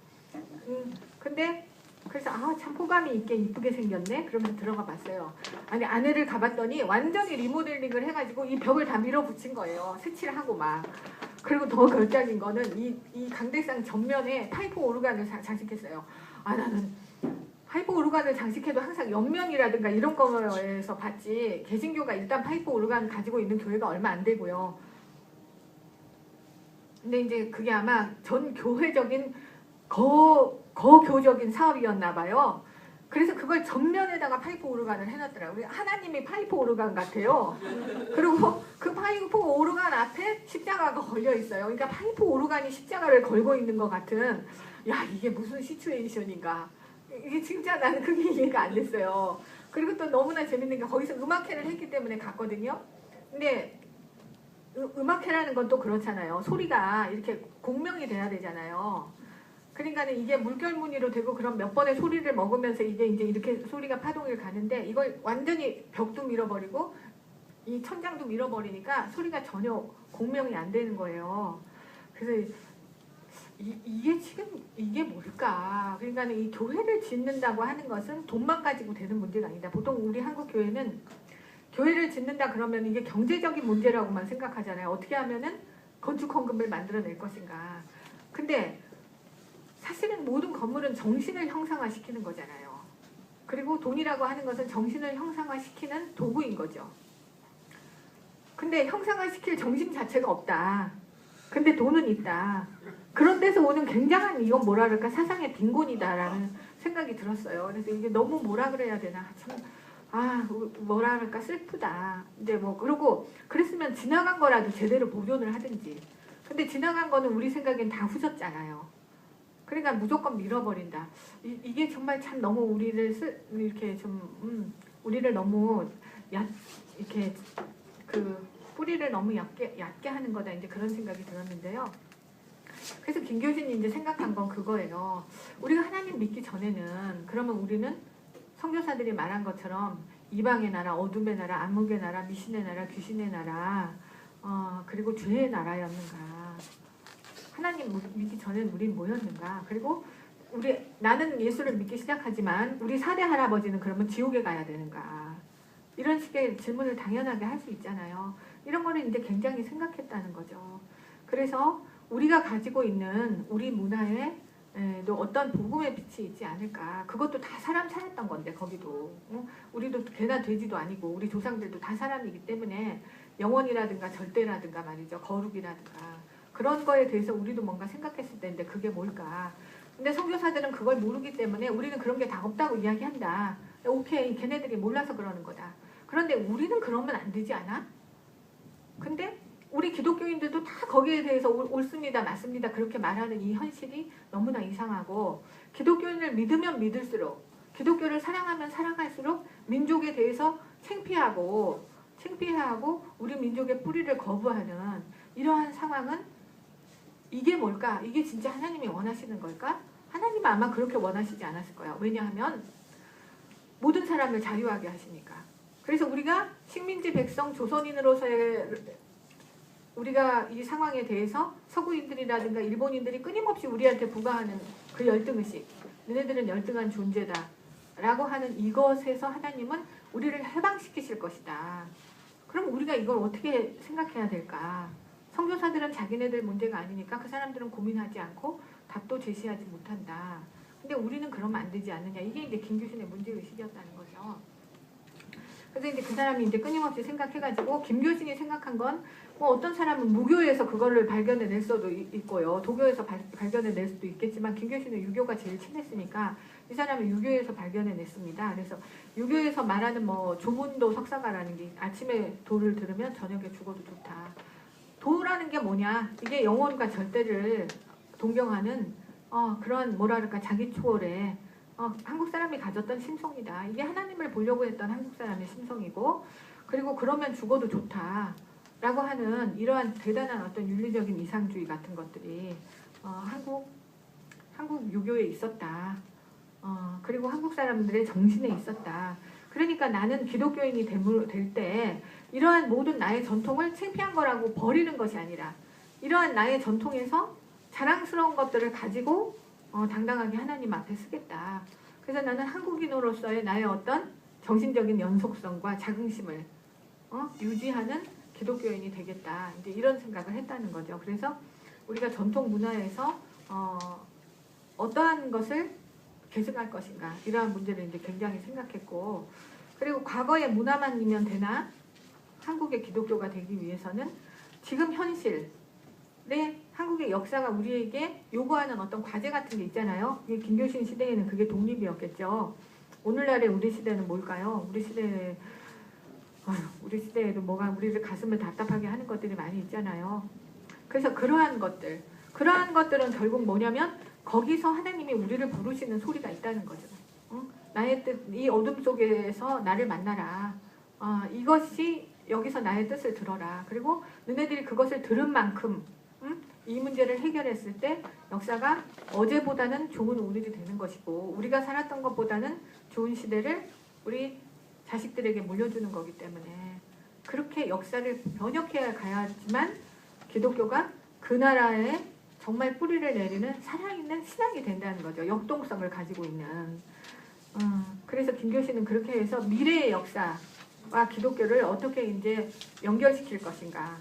근데 그래서 참 호감이 있게 이쁘게 생겼네. 그러면서 들어가 봤어요. 아니 안에를 가봤더니 완전히 리모델링을 해가지고 이 벽을 다 밀어붙인 거예요. 색칠을 하고 막. 그리고 더 걸작인 거는 이 강대상 전면에 파이프 오르간을 장식했어요. 나는 파이프 오르간을 장식해도 항상 옆면이라든가 이런 거에서 봤지 개신교가 일단 파이프 오르간 가지고 있는 교회가 얼마 안 되고요. 근데 이제 그게 아마 전 교회적인 거교적인 사업이었나 봐요. 그래서 그걸 전면에다가 파이프 오르간을 해놨더라고요. 우리 하나님이 파이프 오르간 같아요. 그리고 그 파이프 오르간 앞에 십자가가 걸려 있어요. 그러니까 파이프 오르간이 십자가를 걸고 있는 것 같은 이게 무슨 시츄에이션인가. 이게 진짜 나는 그게 이해가 안 됐어요. 그리고 또 너무나 재밌는 게 거기서 음악회를 했기 때문에 갔거든요. 근데 음악회라는 건 또 그렇잖아요. 소리가 이렇게 공명이 돼야 되잖아요. 그러니까는 이게 물결무늬로 되고 그런 몇 번의 소리를 먹으면서 이게 이제 이렇게 소리가 파동을 가는데 이걸 완전히 벽도 밀어버리고 이 천장도 밀어버리니까 소리가 전혀 공명이 안 되는 거예요. 그래서 이게 지금 이게 뭘까? 그러니까는 이 교회를 짓는다고 하는 것은 돈만 가지고 되는 문제가 아니다. 보통 우리 한국 교회는 교회를 짓는다 그러면 이게 경제적인 문제라고만 생각하잖아요. 어떻게 하면은 건축 헌금을 만들어낼 것인가. 근데 사실은 모든 건물은 정신을 형상화시키는 거잖아요. 그리고 돈이라고 하는 것은 정신을 형상화시키는 도구인 거죠. 근데 형상화시킬 정신 자체가 없다. 근데 돈은 있다. 그런 데서 오는 굉장한 이건 뭐라 그럴까 사상의 빈곤이다라는 생각이 들었어요. 그래서 이게 너무 뭐라 그래야 되나 참 뭐라 그럴까 슬프다. 근데 뭐 그러고 그랬으면 지나간 거라도 제대로 보존을 하든지. 근데 지나간 거는 우리 생각엔 다 후졌잖아요. 그러니까 무조건 밀어버린다. 이게 정말 참 너무 우리를 이렇게 좀 우리를 너무 이렇게 그 뿌리를 너무 얕게 하는 거다. 이제 그런 생각이 들었는데요. 그래서 김 교수님 이제 생각한 건 그거예요. 우리가 하나님 믿기 전에는 그러면 우리는 선교사들이 말한 것처럼 이방의 나라, 어둠의 나라, 암흑의 나라, 미신의 나라, 귀신의 나라, 그리고 죄의 나라였는가? 하나님 믿기 전에는 우린 뭐였는가? 그리고 나는 예수를 믿기 시작하지만 우리 사대 할아버지는 그러면 지옥에 가야 되는가? 이런 식의 질문을 당연하게 할 수 있잖아요. 이런 거를 이제 굉장히 생각했다는 거죠. 그래서 우리가 가지고 있는 우리 문화에 또 어떤 복음의 빛이 있지 않을까. 그것도 다 사람 살았던 건데 거기도. 우리도 개나 돼지도 아니고 우리 조상들도 다 사람이기 때문에 영원이라든가 절대라든가 말이죠. 거룩이라든가. 그런 거에 대해서 우리도 뭔가 생각했을 때인데 그게 뭘까. 근데 선교사들은 그걸 모르기 때문에 우리는 그런 게 다 없다고 이야기한다. 오케이, 걔네들이 몰라서 그러는 거다. 그런데 우리는 그러면 안 되지 않아? 근데 우리 기독교인들도 다 거기에 대해서 옳습니다, 맞습니다 그렇게 말하는 이 현실이 너무나 이상하고 기독교인을 믿으면 믿을수록 기독교를 사랑하면 사랑할수록 민족에 대해서 창피하고 우리 민족의 뿌리를 거부하는 이러한 상황은 이게 뭘까? 이게 진짜 하나님이 원하시는 걸까? 하나님은 아마 그렇게 원하시지 않았을 거야. 왜냐하면 모든 사람을 자유하게 하시니까. 그래서 우리가 식민지 백성 조선인으로서의 우리가 이 상황에 대해서 서구인들이라든가 일본인들이 끊임없이 우리한테 부과하는 그 열등의식, 너네들은 열등한 존재다 라고 하는 이것에서 하나님은 우리를 해방시키실 것이다. 그럼 우리가 이걸 어떻게 생각해야 될까? 선교사들은 자기네들 문제가 아니니까 그 사람들은 고민하지 않고 답도 제시하지 못한다. 근데 우리는 그러면 안 되지 않느냐. 이게 이제 김규신의 문제의식이었다는 거죠. 그래서 이제 그 사람이 이제 끊임없이 생각해가지고 김교신이 생각한 건 뭐 어떤 사람은 무교에서 그거를 발견해낼 수도 있고요. 도교에서 발견해낼 수도 있겠지만 김교신은 유교가 제일 친했으니까 이 사람은 유교에서 발견해냈습니다. 그래서 유교에서 말하는 뭐 조문도 석사가라는 게 아침에 도를 들으면 저녁에 죽어도 좋다. 도라는 게 뭐냐? 이게 영혼과 절대를 동경하는 그런 뭐라 그럴까 자기 초월의 한국 사람이 가졌던 심성이다. 이게 하나님을 보려고 했던 한국 사람의 심성이고 그리고 그러면 죽어도 좋다. 라고 하는 이러한 대단한 어떤 윤리적인 이상주의 같은 것들이 한국 유교에 있었다. 그리고 한국 사람들의 정신에 있었다. 그러니까 나는 기독교인이 될 때 이러한 모든 나의 전통을 창피한 거라고 버리는 것이 아니라 이러한 나의 전통에서 자랑스러운 것들을 가지고 당당하게 하나님 앞에 쓰겠다. 그래서 나는 한국인으로서의 나의 어떤 정신적인 연속성과 자긍심을 유지하는 기독교인이 되겠다. 이제 이런 생각을 했다는 거죠. 그래서 우리가 전통 문화에서 어떠한 것을 계승할 것인가 이러한 문제를 이제 굉장히 생각했고 그리고 과거의 문화만이면 되나 한국의 기독교가 되기 위해서는 지금 현실의 한국의 역사가 우리에게 요구하는 어떤 과제 같은 게 있잖아요. 김교신 시대에는 그게 독립이었겠죠. 오늘날의 우리 시대는 뭘까요? 우리 시대에도 뭐가 우리를 가슴을 답답하게 하는 것들이 많이 있잖아요. 그래서 그러한 것들은 결국 뭐냐면 거기서 하나님이 우리를 부르시는 소리가 있다는 거죠. 나의 뜻, 이 어둠 속에서 나를 만나라. 이것이 여기서 나의 뜻을 들어라. 그리고 너네들이 그것을 들은 만큼 이 문제를 해결했을 때 역사가 어제보다는 좋은 오늘이 되는 것이고 우리가 살았던 것보다는 좋은 시대를 우리 자식들에게 물려주는 거기 때문에 그렇게 역사를 변혁해 가야지만 기독교가 그 나라에 정말 뿌리를 내리는 살아있는 신앙이 된다는 거죠. 역동성을 가지고 있는. 그래서 김교신은 그렇게 해서 미래의 역사와 기독교를 어떻게 이제 연결시킬 것인가.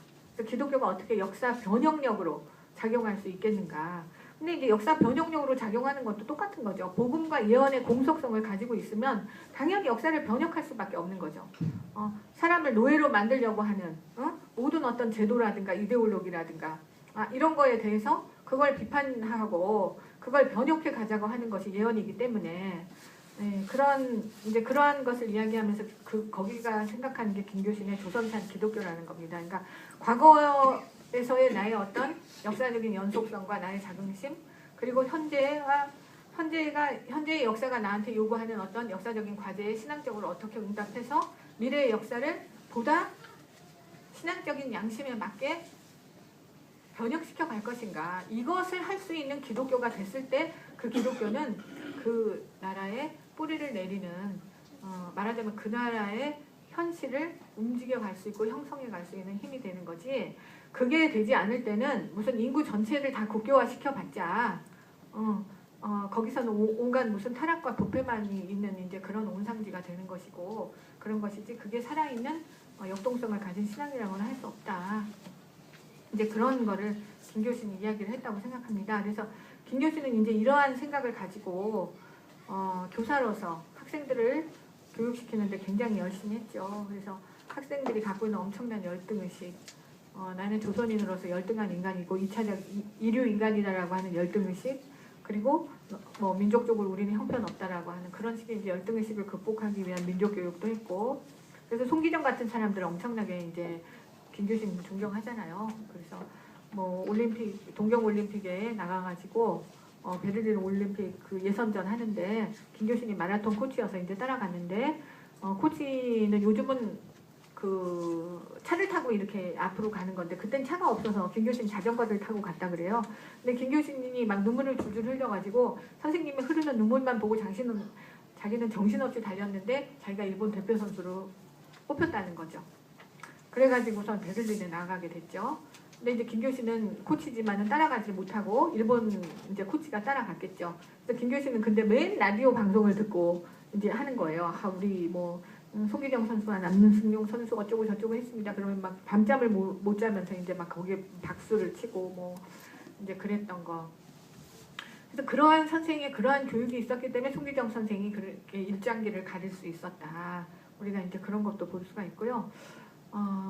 기독교가 어떻게 역사 변혁력으로 작용할 수 있겠는가. 근데 이제 역사 변혁력으로 작용하는 것도 똑같은 거죠. 복음과 예언의 공속성을 가지고 있으면 당연히 역사를 변혁할 수밖에 없는 거죠. 사람을 노예로 만들려고 하는 모든 어떤 제도라든가 이데올로기라든가 이런 거에 대해서 그걸 비판하고 그걸 변혁해 가자고 하는 것이 예언이기 때문에 그러한 것을 이야기하면서 거기가 생각하는 게 김교신의 조선산 기독교라는 겁니다. 그러니까 과거에서의 나의 어떤 역사적인 연속성과 나의 자긍심 그리고 현재의 역사가 나한테 요구하는 어떤 역사적인 과제에 신앙적으로 어떻게 응답해서 미래의 역사를 보다 신앙적인 양심에 맞게 변혁시켜 갈 것인가. 이것을 할 수 있는 기독교가 됐을 때 그 기독교는 그 나라에 뿌리를 내리는 말하자면 그 나라의 현실을 움직여 갈 수 있고 형성해 갈 수 있는 힘이 되는 거지. 그게 되지 않을 때는 무슨 인구 전체를 다 국교화 시켜봤자 거기서는 온갖 무슨 타락과 부패만이 있는 이제 그런 온상지가 되는 것이고 그런 것이지 그게 살아있는 역동성을 가진 신앙이라고는 할 수 없다. 이제 그런 거를 김교신이 이야기를 했다고 생각합니다. 그래서 김교신은 이제 이러한 생각을 가지고 교사로서 학생들을 교육시키는데 굉장히 열심히 했죠. 그래서 학생들이 갖고 있는 엄청난 열등의식, 나는 조선인으로서 열등한 인간이고 2차적 이류 인간이다라고 하는 열등의식, 그리고 뭐 민족적으로 우리는 형편없다라고 하는 그런 식의 이제 열등의식을 극복하기 위한 민족교육도 했고, 그래서 송기정 같은 사람들을 엄청나게 이제 김교신 존경하잖아요. 그래서 뭐 올림픽, 동경올림픽에 나가가지고 베를린 올림픽 그 예선전 하는데 김교신이 마라톤 코치여서 이제 따라갔는데 코치는 요즘은 그 차를 타고 이렇게 앞으로 가는 건데 그땐 차가 없어서 김교신 자전거를 타고 갔다 그래요. 근데 김교신이 막 눈물을 줄줄 흘려가지고 선생님이 흐르는 눈물만 보고 자기는 정신없이 달렸는데 자기가 일본 대표 선수로 뽑혔다는 거죠. 그래가지고선 베를린에 나가게 됐죠. 근데 이제 김교신은 코치지만은 따라가지 못하고 일본 이제 코치가 따라갔겠죠. 그래서 김교신은 근데 매일 라디오 방송을 듣고 이제 하는 거예요. 우리 뭐 송기정 선수와 남승용 선수 어쩌고 저쩌고 했습니다. 그러면 막 밤잠을 못 자면서 이제 막 거기에 박수를 치고 뭐 이제 그랬던 거. 그래서 그러한 선생의 그러한 교육이 있었기 때문에 송기정 선생이 그렇게 일장기를 가릴 수 있었다. 우리가 이제 그런 것도 볼 수가 있고요.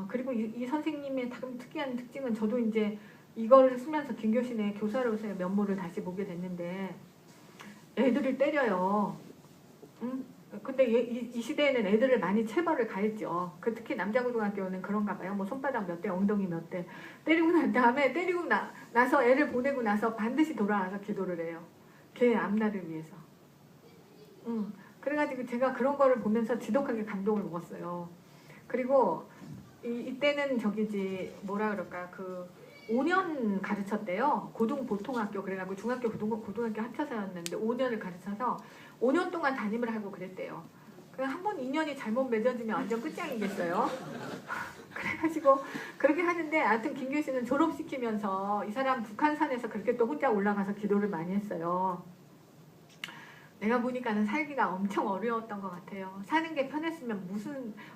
그리고 이 선생님의 특이한 특징은 저도 이제 이걸 쓰면서 김교신의 교사로서의 면모를 다시 보게 됐는데 애들을 때려요. 근데 이 시대에는 애들을 많이 체벌을 가했죠. 특히 남자고등학교는 그런가 봐요. 뭐 손바닥 몇 대, 엉덩이 몇 대 때리고 난 다음에 때리고 나서 애를 보내고 나서 반드시 돌아와서 기도를 해요. 걔 앞날을 위해서. 그래가지고 제가 그런 거를 보면서 지독하게 감동을 먹었어요. 그리고 이때는 저기지 뭐라 그럴까 5년 가르쳤대요. 고등보통학교 그래가지고 중학교 고등학교 합쳐서였는데 5년을 가르쳐서 5년 동안 담임을 하고 그랬대요. 한 번 2년이 잘못 맺어지면 완전 끝장이겠어요. 그래가지고 그렇게 하는데 하여튼 김교신은 졸업시키면서 이 사람 북한산에서 그렇게 또 혼자 올라가서 기도를 많이 했어요. 내가 보니까는 살기가 엄청 어려웠던 것 같아요. 사는 게 편했으면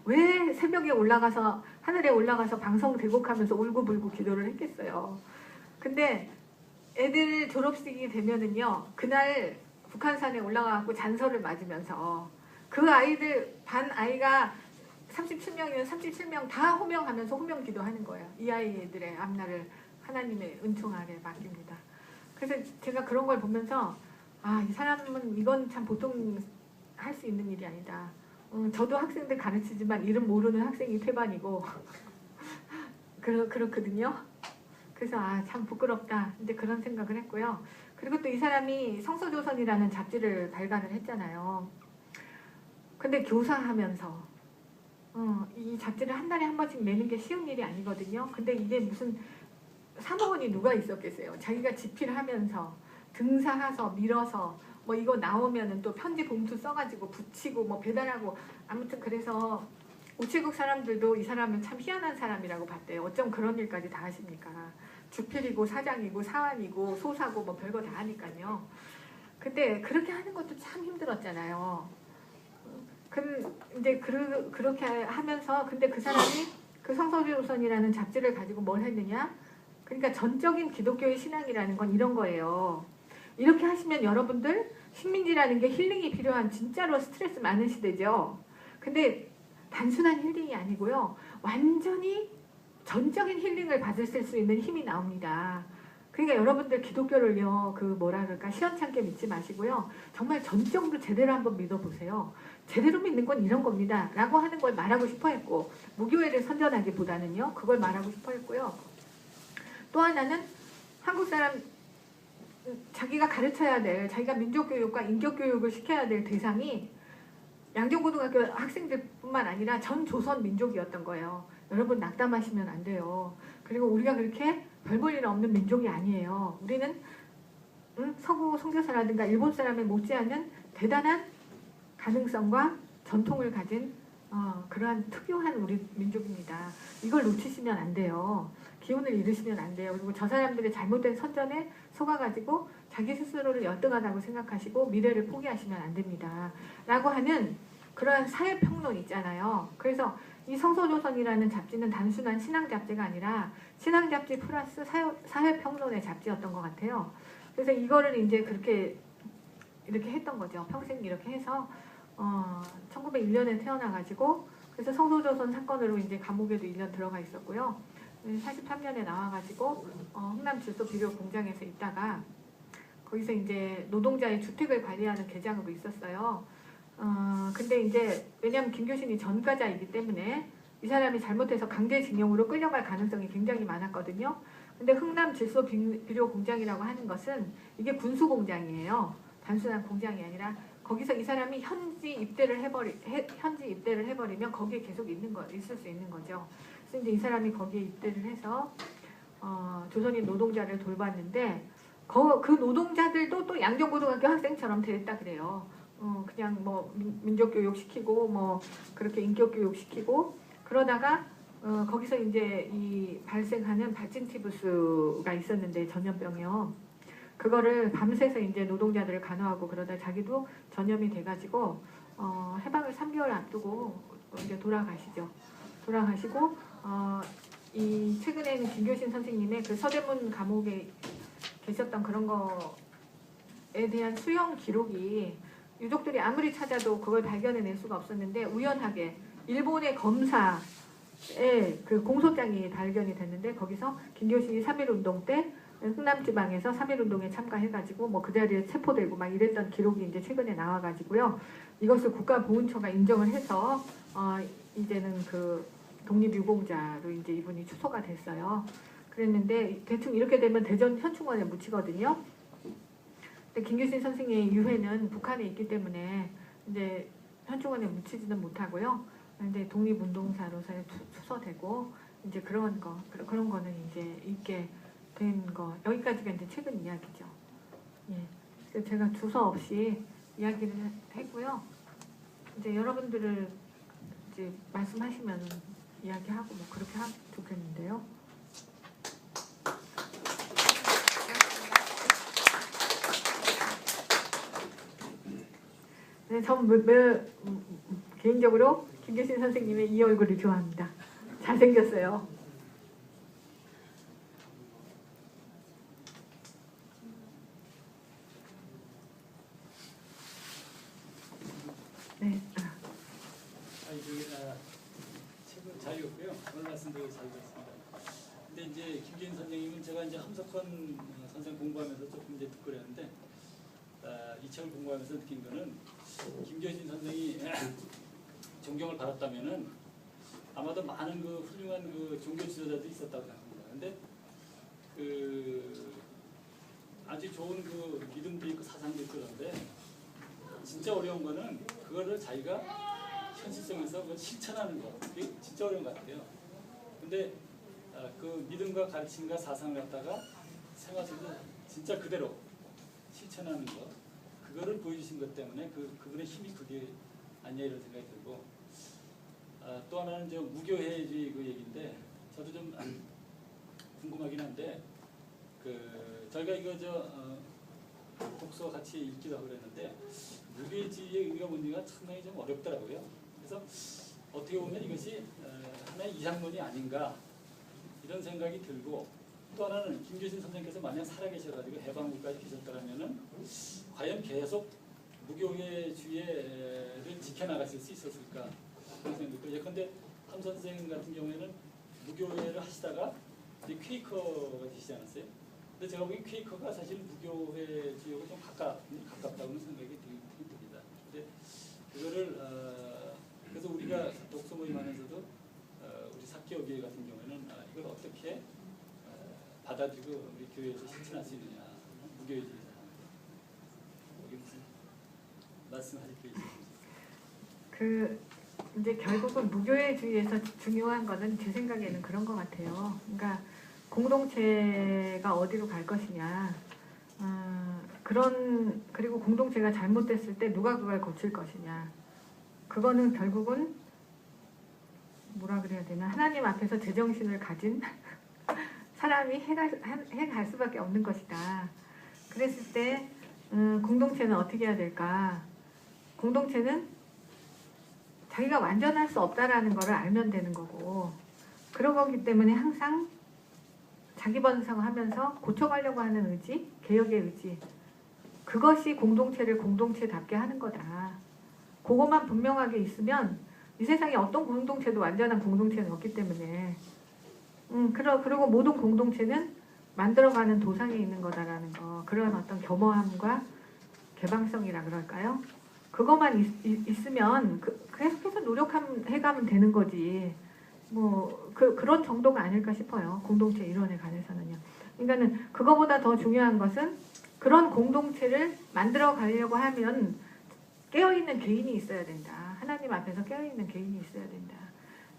왜 새벽에 올라가서 하늘에 올라가서 방송 대곡하면서 울고불고 기도를 했겠어요. 근데 애들 졸업식이 되면은요 그날 북한산에 올라가고 잔서를 맞으면서 그 아이들 반 아이가 37명이면 37명 다 호명하면서 호명 기도하는 거예요. 이 아이들의 앞날을 하나님의 은총 아래 맡깁니다. 그래서 제가 그런 걸 보면서 이 사람은 이건 참 보통 할 수 있는 일이 아니다. 저도 학생들 가르치지만 이름 모르는 학생이 태반이고 그렇거든요. 그래서 참 부끄럽다. 이제 그런 생각을 했고요. 그리고 또 이 사람이 성서조선이라는 잡지를 발간을 했잖아요. 근데 교사하면서 이 잡지를 한 달에 한 번씩 내는 게 쉬운 일이 아니거든요. 근데 이게 무슨 사무원이 누가 있었겠어요. 자기가 집필하면서 등사해서 밀어서 뭐 이거 나오면은 또 편지 봉투 써가지고 붙이고 뭐 배달하고 아무튼 그래서 우체국 사람들도 이 사람은 참 희한한 사람이라고 봤대요. 어쩜 그런 일까지 다 하십니까? 주필이고 사장이고 사환이고 소사고 뭐 별거 다 하니까요. 근데 그렇게 하는 것도 참 힘들었잖아요. 이제 그렇게 하면서 근데 그 사람이 그 성서조선이라는 잡지를 가지고 뭘 했느냐? 그러니까 전적인 기독교의 신앙이라는 건 이런 거예요. 이렇게 하시면 여러분들 식민지라는 게 힐링이 필요한 진짜로 스트레스 많은 시대죠. 근데 단순한 힐링이 아니고요. 완전히 전적인 힐링을 받을 수 있는 힘이 나옵니다. 그러니까 여러분들 기독교를요. 뭐라 그럴까 시원찮게 믿지 마시고요. 정말 전적으로 제대로 한번 믿어보세요. 제대로 믿는 건 이런 겁니다. 라고 하는 걸 말하고 싶어 했고 무교회를 선전하기보다는요. 그걸 말하고 싶어 했고요. 또 하나는 한국 사람 자기가 가르쳐야 될 자기가 민족교육과 인격교육을 시켜야 될 대상이 양정고등학교 학생들뿐만 아니라 전 조선 민족이었던 거예요. 여러분 낙담하시면 안 돼요. 그리고 우리가 그렇게 별 볼 일 없는 민족이 아니에요. 우리는 서구 선교사라든가 일본 사람에 못지않은 대단한 가능성과 전통을 가진 그러한 특유한 우리 민족입니다. 이걸 놓치시면 안 돼요. 기운을 잃으시면 안 돼요. 그리고 저 사람들의 잘못된 선전에 속아가지고 자기 스스로를 열등하다고 생각하시고 미래를 포기하시면 안 됩니다. 라고 하는 그러한 사회평론 있잖아요. 그래서 이 성서조선이라는 잡지는 단순한 신앙 잡지가 아니라 신앙 잡지 플러스 사회평론의 잡지였던 것 같아요. 그래서 이거를 이제 그렇게 이렇게 했던 거죠. 평생 이렇게 해서 1901년에 태어나가지고 그래서 성서조선 사건으로 이제 감옥에도 1년 들어가 있었고요. 43년에 나와가지고 흥남 질소 비료 공장에서 있다가 거기서 이제 노동자의 주택을 관리하는 계장으로 있었어요. 근데 이제 왜냐하면 김교신이 전과자이기 때문에 이 사람이 잘못해서 강제징용으로 끌려갈 가능성이 굉장히 많았거든요. 근데 흥남 질소 비료 공장이라고 하는 것은 이게 군수 공장이에요. 단순한 공장이 아니라 거기서 이 사람이 현지 입대를 해버리면 거기에 계속 있을 수 있는 거죠. 그래서 이제 이 사람이 거기에 입대를 해서 조선인 노동자를 돌봤는데 그 노동자들도 또 양정고등학교 학생처럼 됐다 그래요. 그냥 뭐 민족교육 시키고 뭐 그렇게 인격교육 시키고 그러다가 거기서 이제 이 발생하는 발진티부스가 있었는데 전염병이요. 그거를 밤새서 이제 노동자들을 간호하고 그러다 자기도 전염이 돼가지고 해방을 3개월 앞두고 이제 돌아가시고 이 최근에는 김교신 선생님의 그 서대문 감옥에 계셨던 그런 거에 대한 수용 기록이 유족들이 아무리 찾아도 그걸 발견해낼 수가 없었는데 우연하게 일본의 검사의 그 공소장이 발견이 됐는데 거기서 김교신이 3.1운동 때 흥남지방에서 3.1운동에 참가해가지고 뭐 그 자리에 체포되고 막 이랬던 기록이 이제 최근에 나와가지고요. 이것을 국가보훈처가 인정을 해서 이제는 그 독립유공자로 이제 이분이 추소가 됐어요. 그랬는데 대충 이렇게 되면 대전 현충원에 묻히거든요. 근데 김규신 선생의 유해는 북한에 있기 때문에 이제 현충원에 묻히지는 못하고요. 근데 독립운동사로서 추서되고 이제 그런 거는 이제 있게 된 거. 여기까지가 이제 최근 이야기죠. 예. 그래서 제가 주서 없이 이야기를 했고요. 이제 여러분들을 이제 말씀하시면 이야기하고 뭐 그렇게 하면 좋겠는데요. 네, 전 개인적으로 김교신 선생님의 이 얼굴을 좋아합니다. 잘생겼어요. 네. 책을 잘 읽었고요. 오늘 말씀도 잘 들었습니다. 근데 이제 김기인 선생님은 제가 이제 함석헌 선생 공부하면서 조금 이제 듣고 그랬는데 이 책을 공부하면서 느낀 거는 김교신 선생이 존경을 받았다면은 아마도 많은 그 훌륭한 그 종교 지도자들이 있었다고 생각합니다. 근데 그 아주 좋은 그 믿음도 있고 사상도 있고 그런데 진짜 어려운 거는 그거를 자기가 현실성에서 그걸 실천하는 거. 그게 진짜 어려운 것 같아요. 근데 그 믿음과 가르침과 사상을 갖다가 생활 속에서 진짜 그대로 실천하는 거. 그거를 보여주신 것 때문에 그분의 힘이 그게 아니냐 이런 생각이 들고 또 하나는 저 무교회주의 그 얘기인데 저도 좀 궁금하긴 한데 그 저희가 이거 독서 같이 읽기도 하고 그랬는데 무교회주의의 의미가 뭔지가 상당히 좀 어렵더라고요. 그래서 어떻게 보면 이것이 하나의 이상론이 아닌가 이런 생각이 들고 또 하나는 김교신 선생님께서 만약 살아계셔가지고 해방국까지 계셨더라면은 과연 계속 무교회주의를 지켜나가실 수 있었을까 그런 생각도 예컨대 함 선생 같은 경우에는 무교회를 하시다가 이제 퀘이커가 되시지 않았어요? 근데 제가 보기엔 퀘이커가 사실 무교회주의하고 좀 가깝다고는 생각이 듭니다. 근데 그거를 그래서 우리가 독서 모임 하면서도 우리 사기업계 같은 경우에는 이걸 어떻게 받아들이고 우리 교회에서 실천할 수 있느냐 무교회주의 여기 무슨 말씀하실 게 있으세요? 그 이제 결국은 무교회주의에서 중요한 거는 제 생각에는 그런 것 같아요. 그러니까 공동체가 어디로 갈 것이냐. 그리고 공동체가 잘못됐을 때 누가 그걸 고칠 것이냐. 그거는 결국은 뭐라 그래야 되나 하나님 앞에서 제정신을 가진 사람이 해갈 수밖에 없는 것이다. 그랬을 때 공동체는 어떻게 해야 될까? 공동체는 자기가 완전할 수 없다라는 것을 알면 되는 거고 그런 거기 때문에 항상 자기 번성하면서 고쳐가려고 하는 의지, 개혁의 의지 그것이 공동체를 공동체답게 하는 거다. 그것만 분명하게 있으면 이 세상에 어떤 공동체도 완전한 공동체는 없기 때문에 그리고 모든 공동체는 만들어가는 도상에 있는 거다라는 거 그런 어떤 겸허함과 개방성이라 그럴까요? 그것만 있으면 계속해서 노력해가면 되는 거지 뭐 그런 정도가 아닐까 싶어요. 공동체 이론에 관해서는요. 그러니까는 그거보다 더 중요한 것은 그런 공동체를 만들어 가려고 하면 깨어있는 개인이 있어야 된다. 하나님 앞에서 깨어있는 개인이 있어야 된다.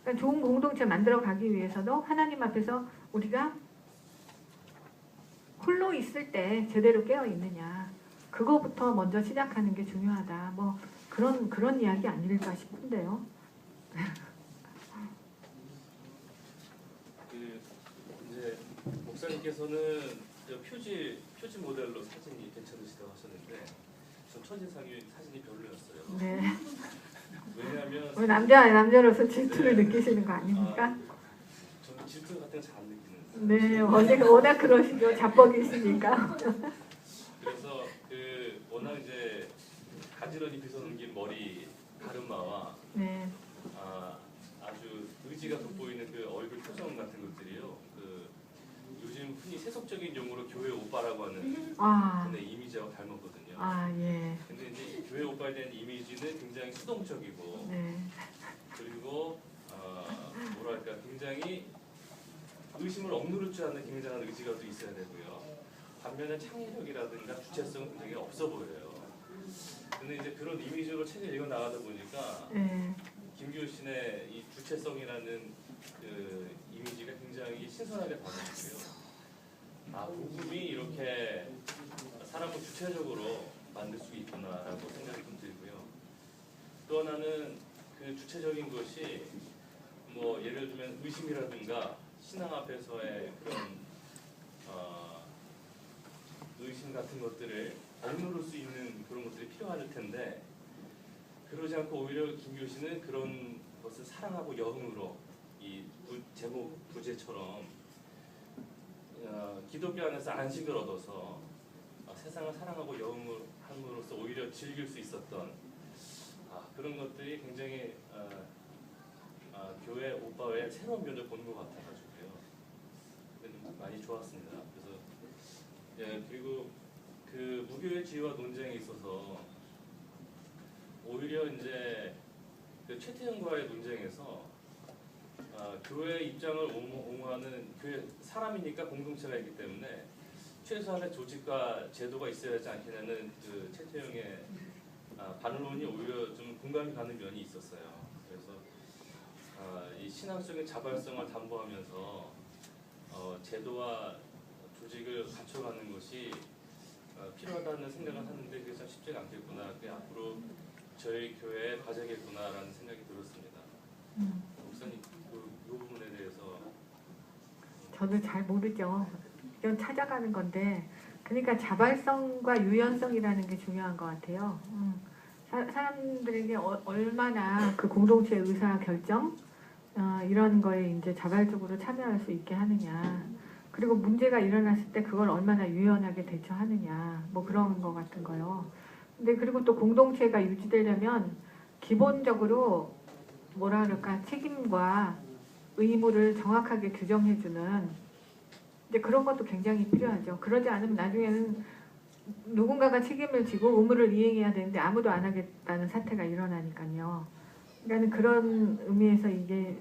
그러니까 좋은 공동체 만들어 가기 위해서도 하나님 앞에서 우리가 홀로 있을 때 제대로 깨어있느냐. 그거부터 먼저 시작하는 게 중요하다. 뭐 그런 이야기 아닐까 싶은데요. 이제 목사님께서는 표지 모델로 사진이 괜찮으시다고 하셨는데 전 천지상이 사진이 별로였어요. 네. 왜냐하면 왜 남자로서 질투를 느끼시는 거 아닙니까? 저는 질투 같은 거 잘 안 느끼는. 네, 워낙 그러시죠. 자뻑이시니까. 그래서 워낙 이제 가지런히 빗어넘긴 머리 가르마와 네. 아주 의지가 돋보이는 그 얼굴 표정 같은 것들이요. 요즘 흔히 세속적인 용어로 교회 오빠라고 하는 아, 그런 이미지하고 닮았거든요. 아, 예. 근데 이제 교회 오빠에 대한 이미지는 굉장히 수동적이고 네. 그리고 뭐랄까 굉장히 의심을 억누를 줄 아는 굉장한 의지가 또 있어야 되고요. 반면에 창의력이라든가 주체성은 굉장히 없어 보여요. 근데 이제 그런 이미지로 책을 읽어 나가다 보니까 네. 김규신의 이 주체성이라는 그 이미지가 굉장히 신선하게 다가왔고요. 복음이 이렇게 사람을 주체적으로 만들 수 있구나라고 생각이 좀 들고요. 또 하나는 그 주체적인 것이 뭐 예를 들면 의심이라든가 신앙 앞에서의 그런 의심 같은 것들을 억누를 수 있는 그런 것들이 필요할 텐데 그러지 않고 오히려 김교신은 그런 것을 사랑하고 여흥으로 이 제목 부제처럼 기독교 안에서 안식을 얻어서 세상을 사랑하고 여흥함으로써 오히려 즐길 수 있었던 그런 것들이 굉장히 교회 오빠의 새로운 면을 보는 것 같아가지고요. 많이 좋았습니다. 그래서 그리고 그 무교의 지위와 논쟁에 있어서 오히려 이제 그 최태형과의 논쟁에서 교회 입장을 옹호하는 교회 사람이니까 공동체가 있기 때문에 최소한의 조직과 제도가 있어야 하지 않겠냐는 그 최태형의 반론이 오히려 좀 공감이 가는 면이 있었어요. 그래서 이 신앙적인 자발성을 담보하면서 제도와 조직을 갖춰가는 것이 필요하다는 생각을 하는데 그게 참 쉽지가 않겠구나. 그게 앞으로 저희 교회의 과제겠구나라는 생각이 들었습니다. 목사님 이 부분에 대해서 저도 잘 모르죠. 이건 찾아가는 건데, 그러니까 자발성과 유연성이라는 게 중요한 것 같아요. 사람들에게 얼마나 그 공동체의 의사 결정 이런 거에 이제 자발적으로 참여할 수 있게 하느냐. 그리고 문제가 일어났을 때 그걸 얼마나 유연하게 대처하느냐. 뭐 그런 거 같은 거요. 근데 그리고 또 공동체가 유지되려면 기본적으로 뭐라 그럴까 책임과 의무를 정확하게 규정해주는 이제 그런 것도 굉장히 필요하죠. 그러지 않으면 나중에는 누군가가 책임을 지고 의무를 이행해야 되는데 아무도 안 하겠다는 사태가 일어나니까요. 그러니까 그런 의미에서 이게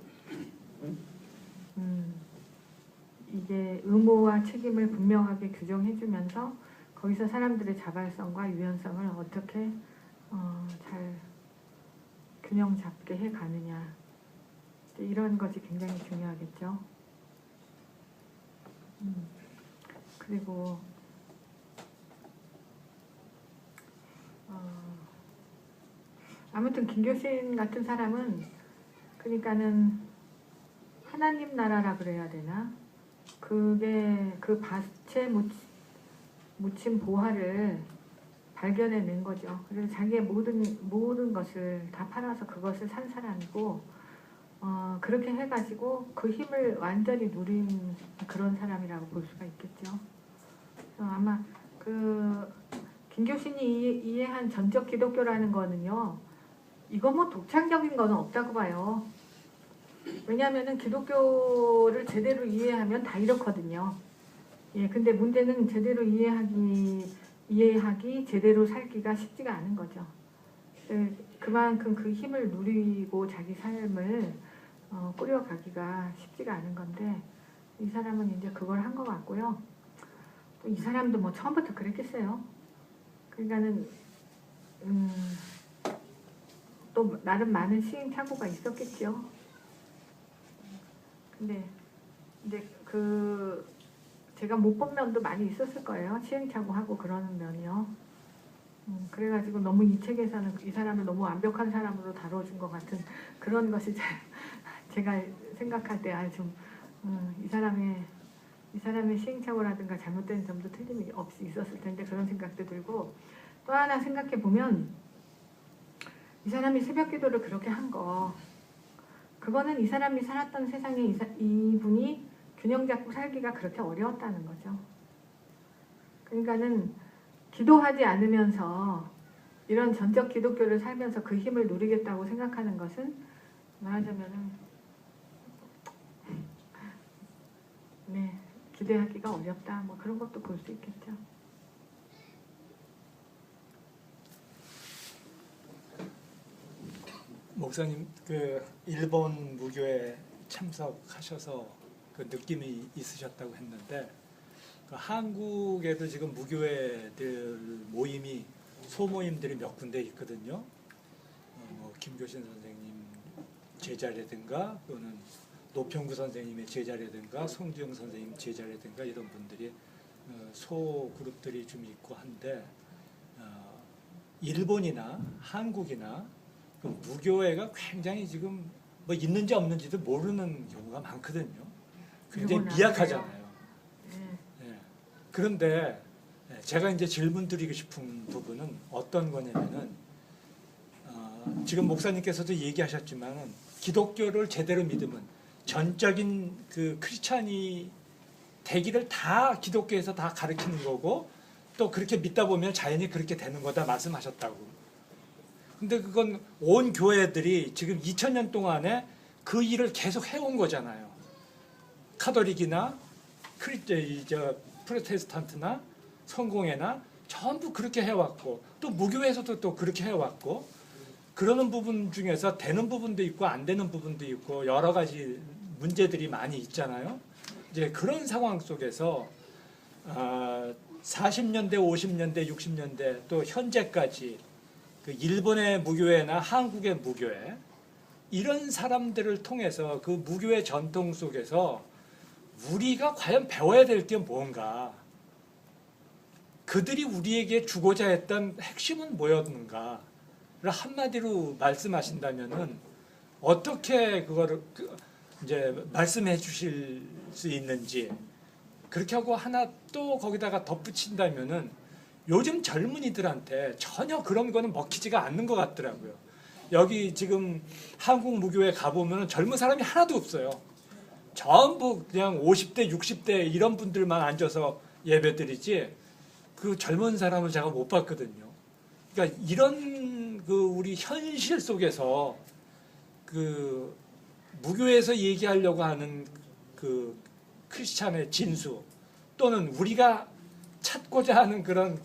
의무와 책임을 분명하게 규정해주면서 거기서 사람들의 자발성과 유연성을 어떻게 잘 균형 잡게 해가느냐 이런 것이 굉장히 중요하겠죠. 그리고 아무튼 김교신 같은 사람은 그러니까는 하나님 나라라 그래야 되나? 그게 그 밭에 묻힌 보화를 발견해낸 거죠. 그래서 자기의 모든 것을 다 팔아서 그것을 산 사람이고 그렇게 해가지고 그 힘을 완전히 누린 그런 사람이라고 볼 수가 있겠죠. 아마 그 김교신이 이해한 전적 기독교라는 거는요. 이거 뭐 독창적인 거는 없다고 봐요. 왜냐하면은 기독교를 제대로 이해하면 다 이렇거든요. 예, 근데 문제는 제대로 이해하기, 제대로 살기가 쉽지가 않은 거죠. 그만큼 그 힘을 누리고 자기 삶을 꾸려가기가 쉽지가 않은 건데 이 사람은 이제 그걸 한 것 같고요. 또 이 사람도 뭐 처음부터 그랬겠어요. 그러니까는 또 나름 많은 시행착오가 있었겠죠. 근데 이제 제가 못 본 면도 많이 있었을 거예요. 시행착오하고 그러는 면이요. 그래가지고 너무 이 책에서는 이 사람을 너무 완벽한 사람으로 다뤄준 것 같은 그런 것이 제가 생각할 때 이 사람의 시행착오라든가 잘못된 점도 틀림없이 있었을 텐데 그런 생각도 들고 또 하나 생각해 보면 이 사람이 새벽 기도를 그렇게 한 거, 그거는 이 사람이 살았던 세상에 이분이 균형 잡고 살기가 그렇게 어려웠다는 거죠. 그러니까는 기도하지 않으면서 이런 전적 기독교를 살면서 그 힘을 누리겠다고 생각하는 것은 말하자면은 네, 기대하기가 어렵다. 뭐 그런 것도 볼 수 있겠죠. 목사님 그 일본 무교에 참석하셔서 그 느낌이 있으셨다고 했는데 그 한국에도 지금 무교회들 모임이 소모임들이 몇 군데 있거든요. 뭐 김교신 선생님 제자라든가 또는 노평구 선생님의 제자라든가 송지영 선생님 제자라든가 이런 분들이 소 그룹들이 좀 있고 한데 일본이나 한국이나 그 무교회가 굉장히 지금 뭐 있는지 없는지도 모르는 경우가 많거든요. 굉장히 미약하잖아요. 예. 그런데 제가 이제 질문 드리고 싶은 부분은 어떤 거냐면은 지금 목사님께서도 얘기하셨지만은 기독교를 제대로 믿으면 전적인 그 크리스찬이 되기를 다 기독교에서 다 가르치는 거고 또 그렇게 믿다 보면 자연히 그렇게 되는 거다 말씀하셨다고. 근데 그건 온 교회들이 지금 2000년 동안에 그 일을 계속 해온 거잖아요. 카톨릭이나 프로테스탄트나 성공회나 전부 그렇게 해왔고 또 무교회에서도 또 그렇게 해왔고 그러는 부분 중에서 되는 부분도 있고 안 되는 부분도 있고 여러 가지 문제들이 많이 있잖아요. 이제 그런 상황 속에서 40년대, 50년대, 60년대 또 현재까지 그 일본의 무교회나 한국의 무교회 이런 사람들을 통해서 그 무교회 전통 속에서 우리가 과연 배워야 될 게 뭔가, 그들이 우리에게 주고자 했던 핵심은 뭐였는가를 한마디로 말씀하신다면은 어떻게 그거를 이제 말씀해 주실 수 있는지, 그렇게 하고 하나 또 거기다가 덧붙인다면은 요즘 젊은이들한테 전혀 그런 거는 먹히지가 않는 것 같더라고요. 여기 지금 한국 무교회 가보면 젊은 사람이 하나도 없어요. 전부 그냥 50대, 60대 이런 분들만 앉아서 예배드리지 그 젊은 사람을 제가 못 봤거든요. 그러니까 이런 그 우리 현실 속에서 그 무교에서 얘기하려고 하는 그 크리스찬의 진수 또는 우리가 찾고자 하는 그런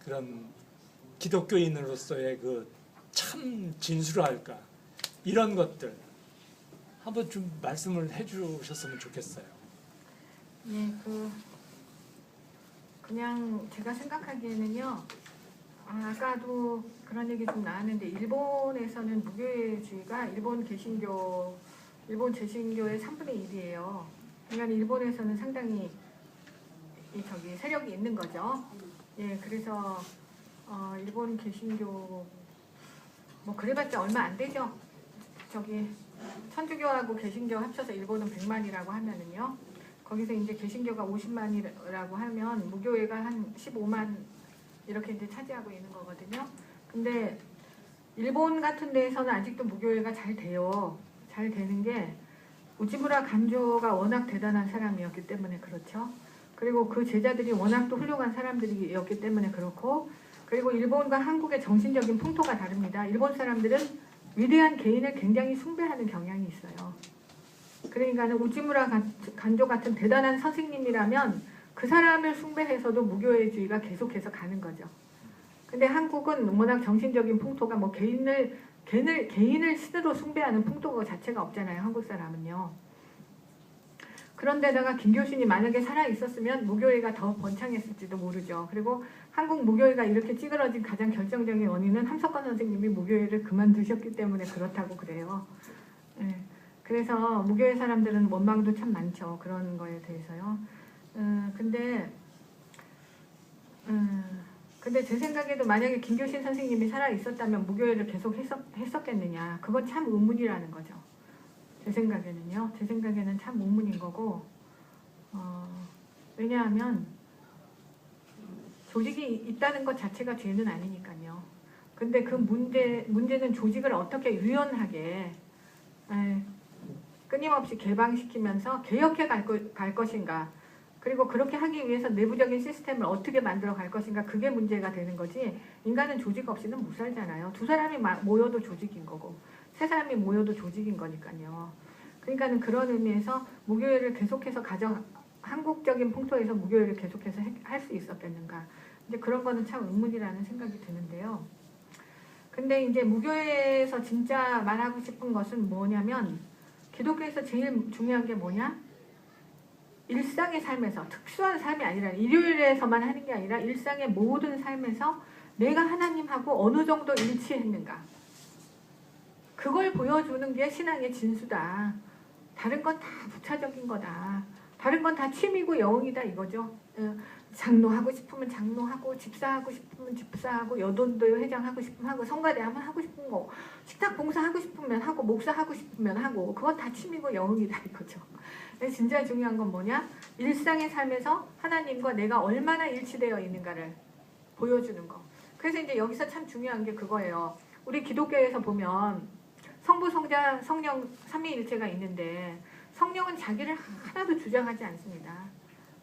그런 기독교인으로서의 그 참 진수랄까 이런 것들 한번 좀 말씀을 해주셨으면 좋겠어요. 네, 그냥 제가 생각하기에는요. 아까도 그런 얘기 좀 나왔는데 일본에서는 무교회주의가 일본 개신교의 3분의 1이에요. 그러니까 일본에서는 상당히 세력이 있는 거죠. 예, 그래서 일본 개신교 뭐 그래봤자 얼마 안 되죠. 천주교하고 개신교 합쳐서 일본은 100만이라고 하면은요. 거기서 이제 개신교가 50만이라고 하면 무교회가 한 15만 이렇게 이제 차지하고 있는 거거든요. 근데 일본 같은 데에서는 아직도 무교회가 잘 돼요. 잘 되는 게 우지무라 간조가 워낙 대단한 사람이었기 때문에 그렇죠. 그리고 그 제자들이 워낙 또 훌륭한 사람들이었기 때문에 그렇고, 그리고 일본과 한국의 정신적인 풍토가 다릅니다. 일본 사람들은 위대한 개인을 굉장히 숭배하는 경향이 있어요. 그러니까 우지무라 간조 같은 대단한 선생님이라면 그 사람을 숭배해서도 무교회주의가 계속해서 가는 거죠. 근데 한국은 워낙 정신적인 풍토가 뭐 개인을 스스로 숭배하는 풍토가 자체가 없잖아요. 한국 사람은요. 그런데다가 김교신이 만약에 살아있었으면 무교회가 더 번창했을지도 모르죠. 그리고 한국 무교회가 이렇게 찌그러진 가장 결정적인 원인은 함석헌 선생님이 무교회를 그만두셨기 때문에 그렇다고 그래요. 네. 그래서 무교회 사람들은 원망도 참 많죠. 그런 거에 대해서요. 근데 제 생각에도 만약에 김교신 선생님이 살아있었다면 무교회를 계속 했었겠느냐. 그건 참 의문이라는 거죠. 제 생각에는요. 제 생각에는 참 의문인 거고, 왜냐하면 조직이 있다는 것 자체가 죄는 아니니까요. 근데 그 문제는 조직을 어떻게 유연하게 끊임없이 개방시키면서 개혁해 갈 것인가, 그리고 그렇게 하기 위해서 내부적인 시스템을 어떻게 만들어 갈 것인가, 그게 문제가 되는 거지. 인간은 조직 없이는 못 살잖아요. 두 사람이 모여도 조직인 거고 세 사람이 모여도 조직인 거니까요. 그러니까는 그런 의미에서 무교회를 계속해서 한국적인 풍토에서 무교회를 계속해서 할 수 있었겠는가, 이제 그런 거는 참 의문이라는 생각이 드는데요. 근데 이제 무교회에서 진짜 말하고 싶은 것은 뭐냐면, 기독교에서 제일 중요한 게 뭐냐? 일상의 삶에서, 특수한 삶이 아니라 일요일에서만 하는 게 아니라 일상의 모든 삶에서 내가 하나님하고 어느 정도 일치했는가, 그걸 보여주는 게 신앙의 진수다. 다른 건 다 부차적인 거다. 다른 건 다 취미고 영이다 이거죠. 장로하고 싶으면 장로하고, 집사하고 싶으면 집사하고, 여돈도 회장하고 싶으면 하고, 성가대 하면 하고 싶은 거, 식탁 봉사하고 싶으면 하고, 목사하고 싶으면 하고, 그건 다 취미고 영이다 이거죠. 진짜 중요한 건 뭐냐? 일상의 삶에서 하나님과 내가 얼마나 일치되어 있는가를 보여주는 거. 그래서 이제 여기서 참 중요한 게 그거예요. 우리 기독교에서 보면 성부, 성자, 성령 삼위일체가 있는데, 성령은 자기를 하나도 주장하지 않습니다.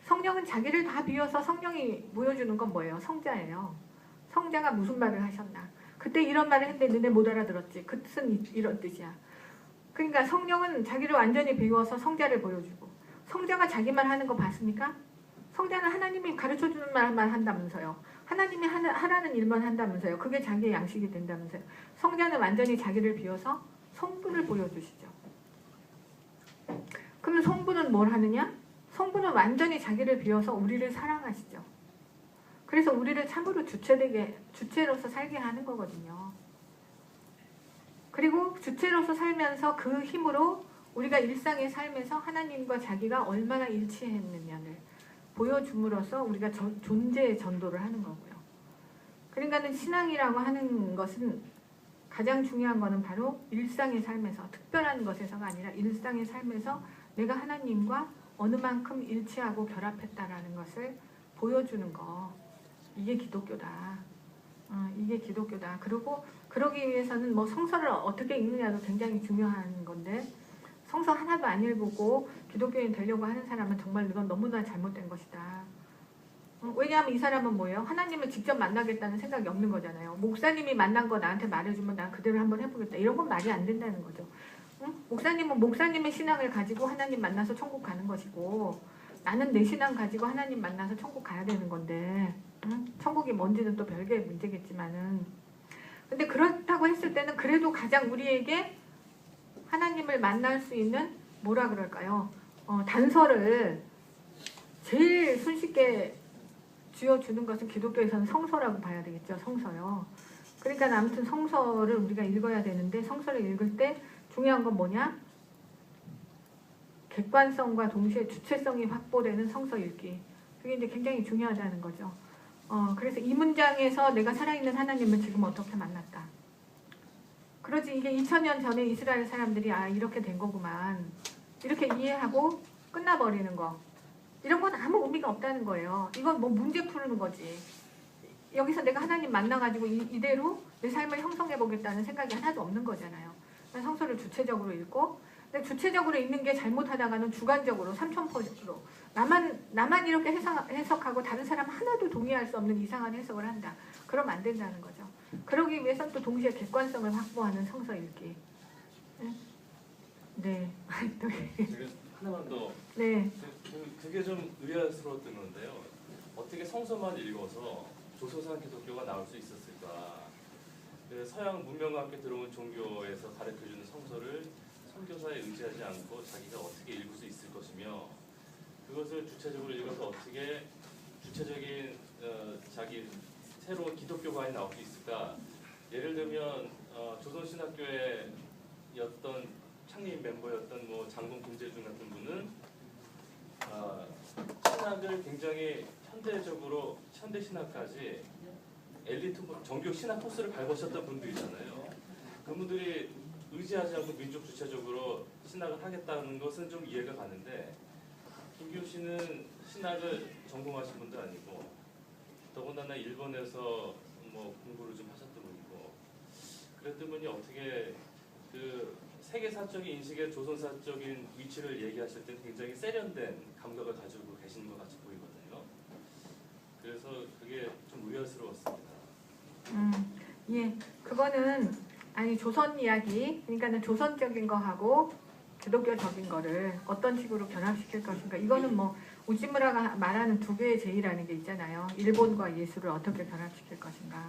성령은 자기를 다 비워서 성령이 보여주는 건 뭐예요? 성자예요. 성자가 무슨 말을 하셨나? 그때 이런 말을 했는데 너네 못 알아들었지. 그 뜻은 이런 뜻이야. 그러니까 성령은 자기를 완전히 비워서 성자를 보여주고, 성자가 자기 말 하는 거 봤습니까? 성자는 하나님이 가르쳐주는 말만 한다면서요. 하나님이 하라는 일만 한다면서요. 그게 자기의 양식이 된다면서요. 성자는 완전히 자기를 비워서 성부를 보여주시죠. 그럼 성부는 뭘 하느냐? 성부는 완전히 자기를 비워서 우리를 사랑하시죠. 그래서 우리를 참으로 주체로서 살게 하는 거거든요. 그리고 주체로서 살면서 그 힘으로 우리가 일상의 삶에서 하나님과 자기가 얼마나 일치했느냐를 보여줌으로써 우리가 존재의 전도를 하는 거고요. 그러니까는 신앙이라고 하는 것은 가장 중요한 거는 바로 일상의 삶에서, 특별한 것에서가 아니라 일상의 삶에서 내가 하나님과 어느 만큼 일치하고 결합했다라는 것을 보여주는 거. 이게 기독교다. 이게 기독교다. 그리고 그러기 위해서는 뭐 성서를 어떻게 읽느냐도 굉장히 중요한 건데, 성서 하나도 안 읽고 기독교인 되려고 하는 사람은 정말 이건 너무나 잘못된 것이다. 왜냐하면 이 사람은 뭐예요? 하나님을 직접 만나겠다는 생각이 없는 거잖아요. 목사님이 만난 거 나한테 말해주면 난 그대로 한번 해보겠다. 이런 건 말이 안 된다는 거죠. 목사님은 목사님의 신앙을 가지고 하나님 만나서 천국 가는 것이고, 나는 내 신앙 가지고 하나님 만나서 천국 가야 되는 건데, 천국이 뭔지는 또 별개의 문제겠지만은, 근데 그렇다고 했을 때는 그래도 가장 우리에게 하나님을 만날 수 있는 뭐라 그럴까요? 단서를 제일 손쉽게 쥐어주는 것은 기독교에서는 성서라고 봐야 되겠죠. 성서요. 그러니까 아무튼 성서를 우리가 읽어야 되는데, 성서를 읽을 때 중요한 건 뭐냐? 객관성과 동시에 주체성이 확보되는 성서 읽기. 그게 이제 굉장히 중요하다는 거죠. 그래서 이 문장에서 내가 살아있는 하나님을 지금 어떻게 만났다. 그러지, 이게 2000년 전에 이스라엘 사람들이 이렇게 된 거구만, 이렇게 이해하고 끝나버리는 거, 이런 건 아무 의미가 없다는 거예요. 이건 뭐 문제 푸는 거지. 여기서 내가 하나님 만나가지고 이대로 내 삶을 형성해보겠다는 생각이 하나도 없는 거잖아요. 성서를 주체적으로 읽고, 근데 주체적으로 읽는 게 잘못하다가는 주관적으로, 삼천포로 나만 이렇게 해석하고 다른 사람 하나도 동의할 수 없는 이상한 해석을 한다. 그러면 안 된다는 거죠. 그러기 위해서는 또 동시에 객관성을 확보하는 성서 읽기. 네. 하나만 더. 네. 그게 좀 의아스러웠던 건데요. 어떻게 성서만 읽어서 조소상 기독교가 나올 수 있었을까? 서양 문명과 함께 들어온 종교에서 가르쳐주는 성서를 선교사에 의지하지 않고 자기가 어떻게 읽을 수 있을 것이며, 그것을 주체적으로 읽어서 어떻게 주체적인 자기 새로운 기독교관이 나올 수 있을까? 예를 들면 조선신학교의 어떤 창립 멤버였던 뭐 장동 김재준 같은 분은 신학을 굉장히 현대적으로, 현대 신학까지 엘리트 정교 신학 코스를 밟으셨던 분들이잖아요. 그분들이 의지하지 않고 민족 주체적으로 신학을 하겠다는 것은 좀 이해가 가는데, 김기훈 씨는 신학을 전공하신 분도 아니고, 더구나 더군다나 일본에서 뭐 공부를 좀 하셨던 분이고 그랬던 분이 어떻게 그 세계사적인 인식의 조선사적인 위치를 얘기하실 때 굉장히 세련된 감각을 가지고 계시는 것 같이 보이거든요. 그래서 그게 좀 의아스러웠습니다. 예, 그거는 아니 조선 이야기, 그러니까는 조선적인 거하고 기독교적인 거를 어떤 식으로 결합시킬 것인가. 이거는 뭐 우찌무라가 말하는 두 개의 제의라는 게 있잖아요. 일본과 예술을 어떻게 결합시킬 것인가.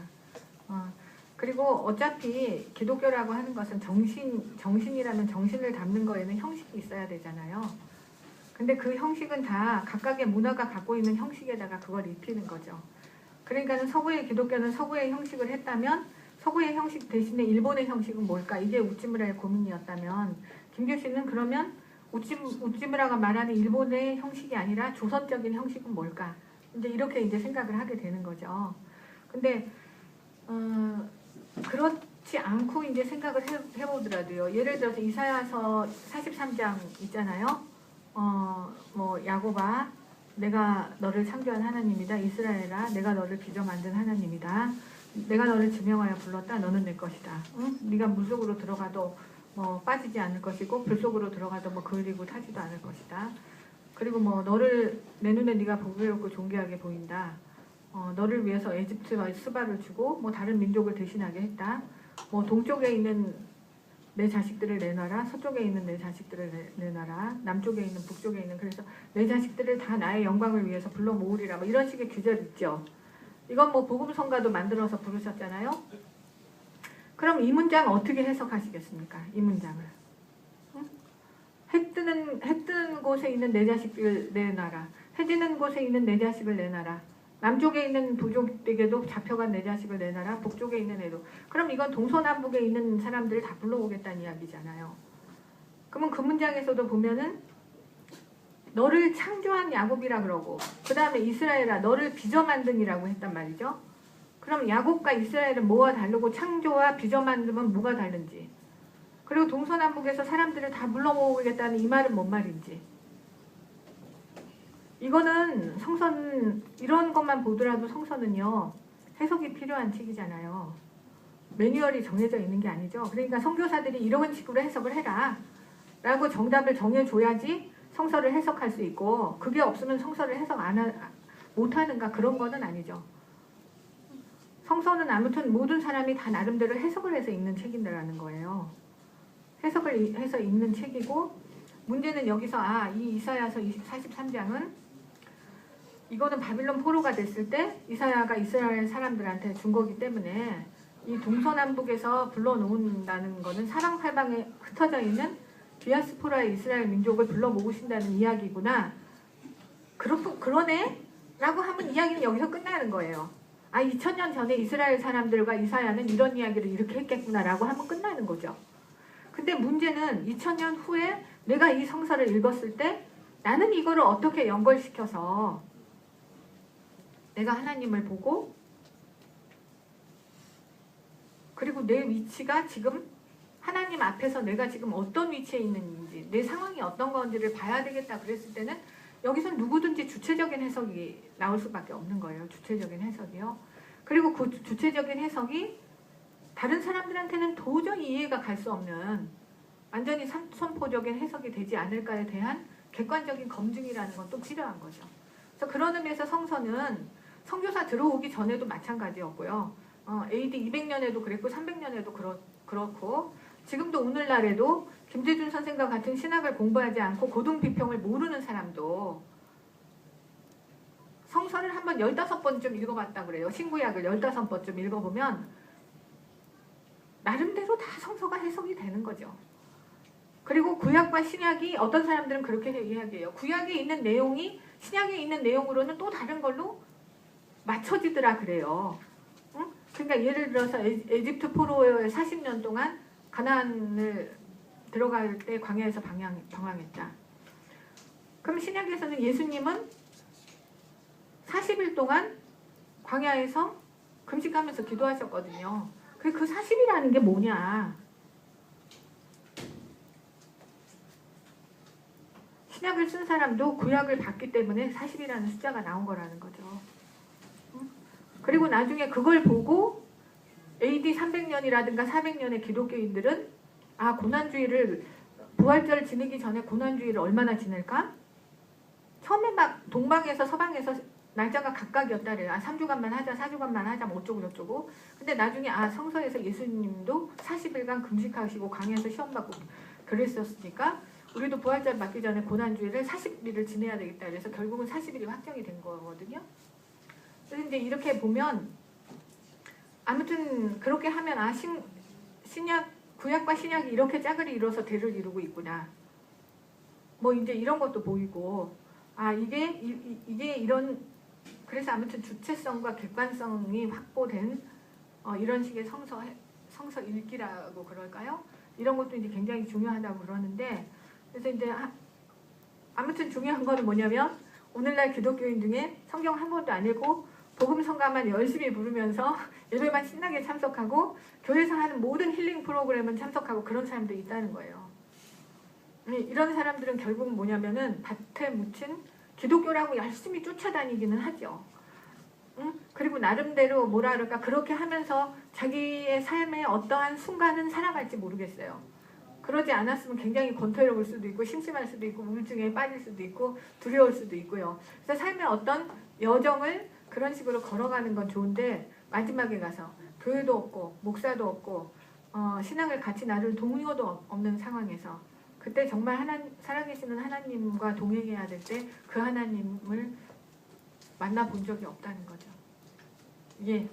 그리고 어차피 기독교라고 하는 것은 정신이라면 정신을 담는 거에는 형식이 있어야 되잖아요. 근데 그 형식은 다 각각의 문화가 갖고 있는 형식에다가 그걸 입히는 거죠. 그러니까는 서구의 기독교는 서구의 형식을 했다면 서구의 형식 대신에 일본의 형식은 뭘까? 이게 우찌무라의 고민이었다면 김교신은 그러면 우찌무라가 말하는 일본의 형식이 아니라 조선적인 형식은 뭘까? 이제 이렇게 이제 생각을 하게 되는 거죠. 근데 그렇지 않고 이제 생각을 해보더라도요. 예를 들어서 이사야서 43장 있잖아요. 뭐 야곱아, 내가 너를 창조한 하나님이다. 이스라엘아, 내가 너를 빚어 만든 하나님이다. 내가 너를 지명하여 불렀다. 너는 내 것이다. 응? 네가 물속으로 들어가도 뭐 빠지지 않을 것이고 불속으로 들어가도 뭐 그을리고 타지도 않을 것이다. 그리고 뭐 너를 내 눈에 네가 보배롭고 존귀하게 보인다. 너를 위해서 에집트와 스바를 주고 뭐 다른 민족을 대신하게 했다. 뭐 동쪽에 있는 내 자식들을 내놔라. 서쪽에 있는 내 자식들을 내놔라. 남쪽에 있는 북쪽에 있는 그래서 내 자식들을 다 나의 영광을 위해서 불러 모으리라. 뭐 이런 식의 규절 있죠. 이건 뭐 복음성가도 만들어서 부르셨잖아요. 그럼 이 문장 어떻게 해석하시겠습니까? 이 문장을. 응? 해 뜨는 곳에 있는 내 자식을 내놔라. 해 지는 곳에 있는 내 자식을 내놔라. 남쪽에 있는 부족에게도 잡혀간 내 자식을 내놔라. 북쪽에 있는 애도. 그럼 이건 동서남북에 있는 사람들을 다 불러오겠다는 이야기잖아요. 그러면 그 문장에서도 보면은 너를 창조한 야곱이라 그러고 그 다음에 이스라엘아 너를 빚어 만든이라고 했단 말이죠. 그럼 야곱과 이스라엘은 뭐가 다르고 창조와 빚어 만듦은 뭐가 다른지, 그리고 동서남북에서 사람들을 다 불러 모으겠다는 이 말은 뭔 말인지, 이거는 성선 이런 것만 보더라도 성서는요 해석이 필요한 책이잖아요. 매뉴얼이 정해져 있는 게 아니죠. 그러니까 선교사들이 이런 식으로 해석을 해라 라고 정답을 정해줘야지 성서를 해석할 수 있고, 그게 없으면 성서를 해석 못하는가 그런 거는 아니죠. 성서는 아무튼 모든 사람이 다 나름대로 해석을 해서 읽는 책인데라는 거예요. 해석을 해서 읽는 책이고, 문제는 여기서 이 이사야서 43장은 이거는 바빌론 포로가 됐을 때 이사야가 이스라엘 사람들한테 준 거기 때문에 이 동서남북에서 불러놓는다는 거는 사방팔방에 흩어져 있는 디아스포라의 이스라엘 민족을 불러 모으신다는 이야기구나. 그러네? 라고 하면 이야기는 여기서 끝나는 거예요. 2000년 전에 이스라엘 사람들과 이사야는 이런 이야기를 이렇게 했겠구나 라고 하면 끝나는 거죠. 근데 문제는 2000년 후에 내가 이 성서를 읽었을 때 나는 이거를 어떻게 연결시켜서 내가 하나님을 보고, 그리고 내 위치가 지금 하나님 앞에서 내가 지금 어떤 위치에 있는지, 내 상황이 어떤 건지를 봐야 되겠다 그랬을 때는 여기서 누구든지 주체적인 해석이 나올 수밖에 없는 거예요. 주체적인 해석이요. 그리고 그 주체적인 해석이 다른 사람들한테는 도저히 이해가 갈 수 없는 완전히 선포적인 해석이 되지 않을까에 대한 객관적인 검증이라는 건 또 필요한 거죠. 그래서 그런 의미에서 성서는 선교사 들어오기 전에도 마찬가지였고요. AD 200년에도 그랬고 300년에도 그렇고 지금도 오늘날에도 김재준 선생과 같은 신학을 공부하지 않고 고등비평을 모르는 사람도 성서를 한번 15번쯤 읽어봤다 그래요. 신구약을 15번쯤 읽어보면 나름대로 다 성서가 해석이 되는 거죠. 그리고 구약과 신약이 어떤 사람들은 그렇게 이야기해요. 구약에 있는 내용이 신약에 있는 내용으로는 또 다른 걸로 맞춰지더라 그래요. 응? 그러니까 예를 들어서 에집트 포로의 40년 동안 가나안을 들어갈 때 광야에서 방황했다. 그럼 신약에서는 예수님은 40일 동안 광야에서 금식하면서 기도하셨거든요. 그 40이라는 게 뭐냐? 신약을 쓴 사람도 구약을 봤기 때문에 40이라는 숫자가 나온 거라는 거죠. 그리고 나중에 그걸 보고 AD 300년이라든가 400년의 기독교인들은 아 고난주의를 부활절 지내기 전에 고난주의를 얼마나 지낼까? 처음에 막 동방에서 서방에서 날짜가 각각이었다 그래요. 아 3주간만 하자 4주간만 하자 뭐 어쩌고 저쩌고. 근데 나중에 아 성서에서 예수님도 40일간 금식하시고 강에서 시험 받고 그랬었으니까 우리도 부활절 맞기 전에 고난주의를 40일을 지내야 되겠다. 그래서 결국은 40일이 확정이 된 거거든요. 그래서 이제 이렇게 보면 아무튼 그렇게 하면 아 신약 구약과 신약이 이렇게 짝을 이뤄서 대를 이루고 있구나. 뭐 이제 이런 것도 보이고 아 이게 이런 그래서 아무튼 주체성과 객관성이 확보된 이런 식의 성서 읽기라고 그럴까요? 이런 것도 이제 굉장히 중요하다고 그러는데 그래서 이제 아무튼 중요한 거는 뭐냐면 오늘날 기독교인 중에 성경 한 번도 안 읽고 복음 성가만 열심히 부르면서 예배만 신나게 참석하고 교회에서 하는 모든 힐링 프로그램은 참석하고 그런 사람들이 있다는 거예요. 이런 사람들은 결국은 뭐냐면은 밭에 묻힌 기독교라고 열심히 쫓아다니기는 하죠. 그리고 나름대로 뭐라 그럴까 그렇게 하면서 자기의 삶의 어떠한 순간은 살아갈지 모르겠어요. 그러지 않았으면 굉장히 권태로울 수도 있고 심심할 수도 있고 우울증에 빠질 수도 있고 두려울 수도 있고요. 그래서 삶의 어떤 여정을 그런 식으로 걸어가는 건 좋은데 마지막에 가서 교회도 없고 목사도 없고 신앙을 같이 나눌 동료도 없는 상황에서 그때 정말 살아계시는 하나님과 동행해야 될 때 그 하나님을 만나본 적이 없다는 거죠. 예.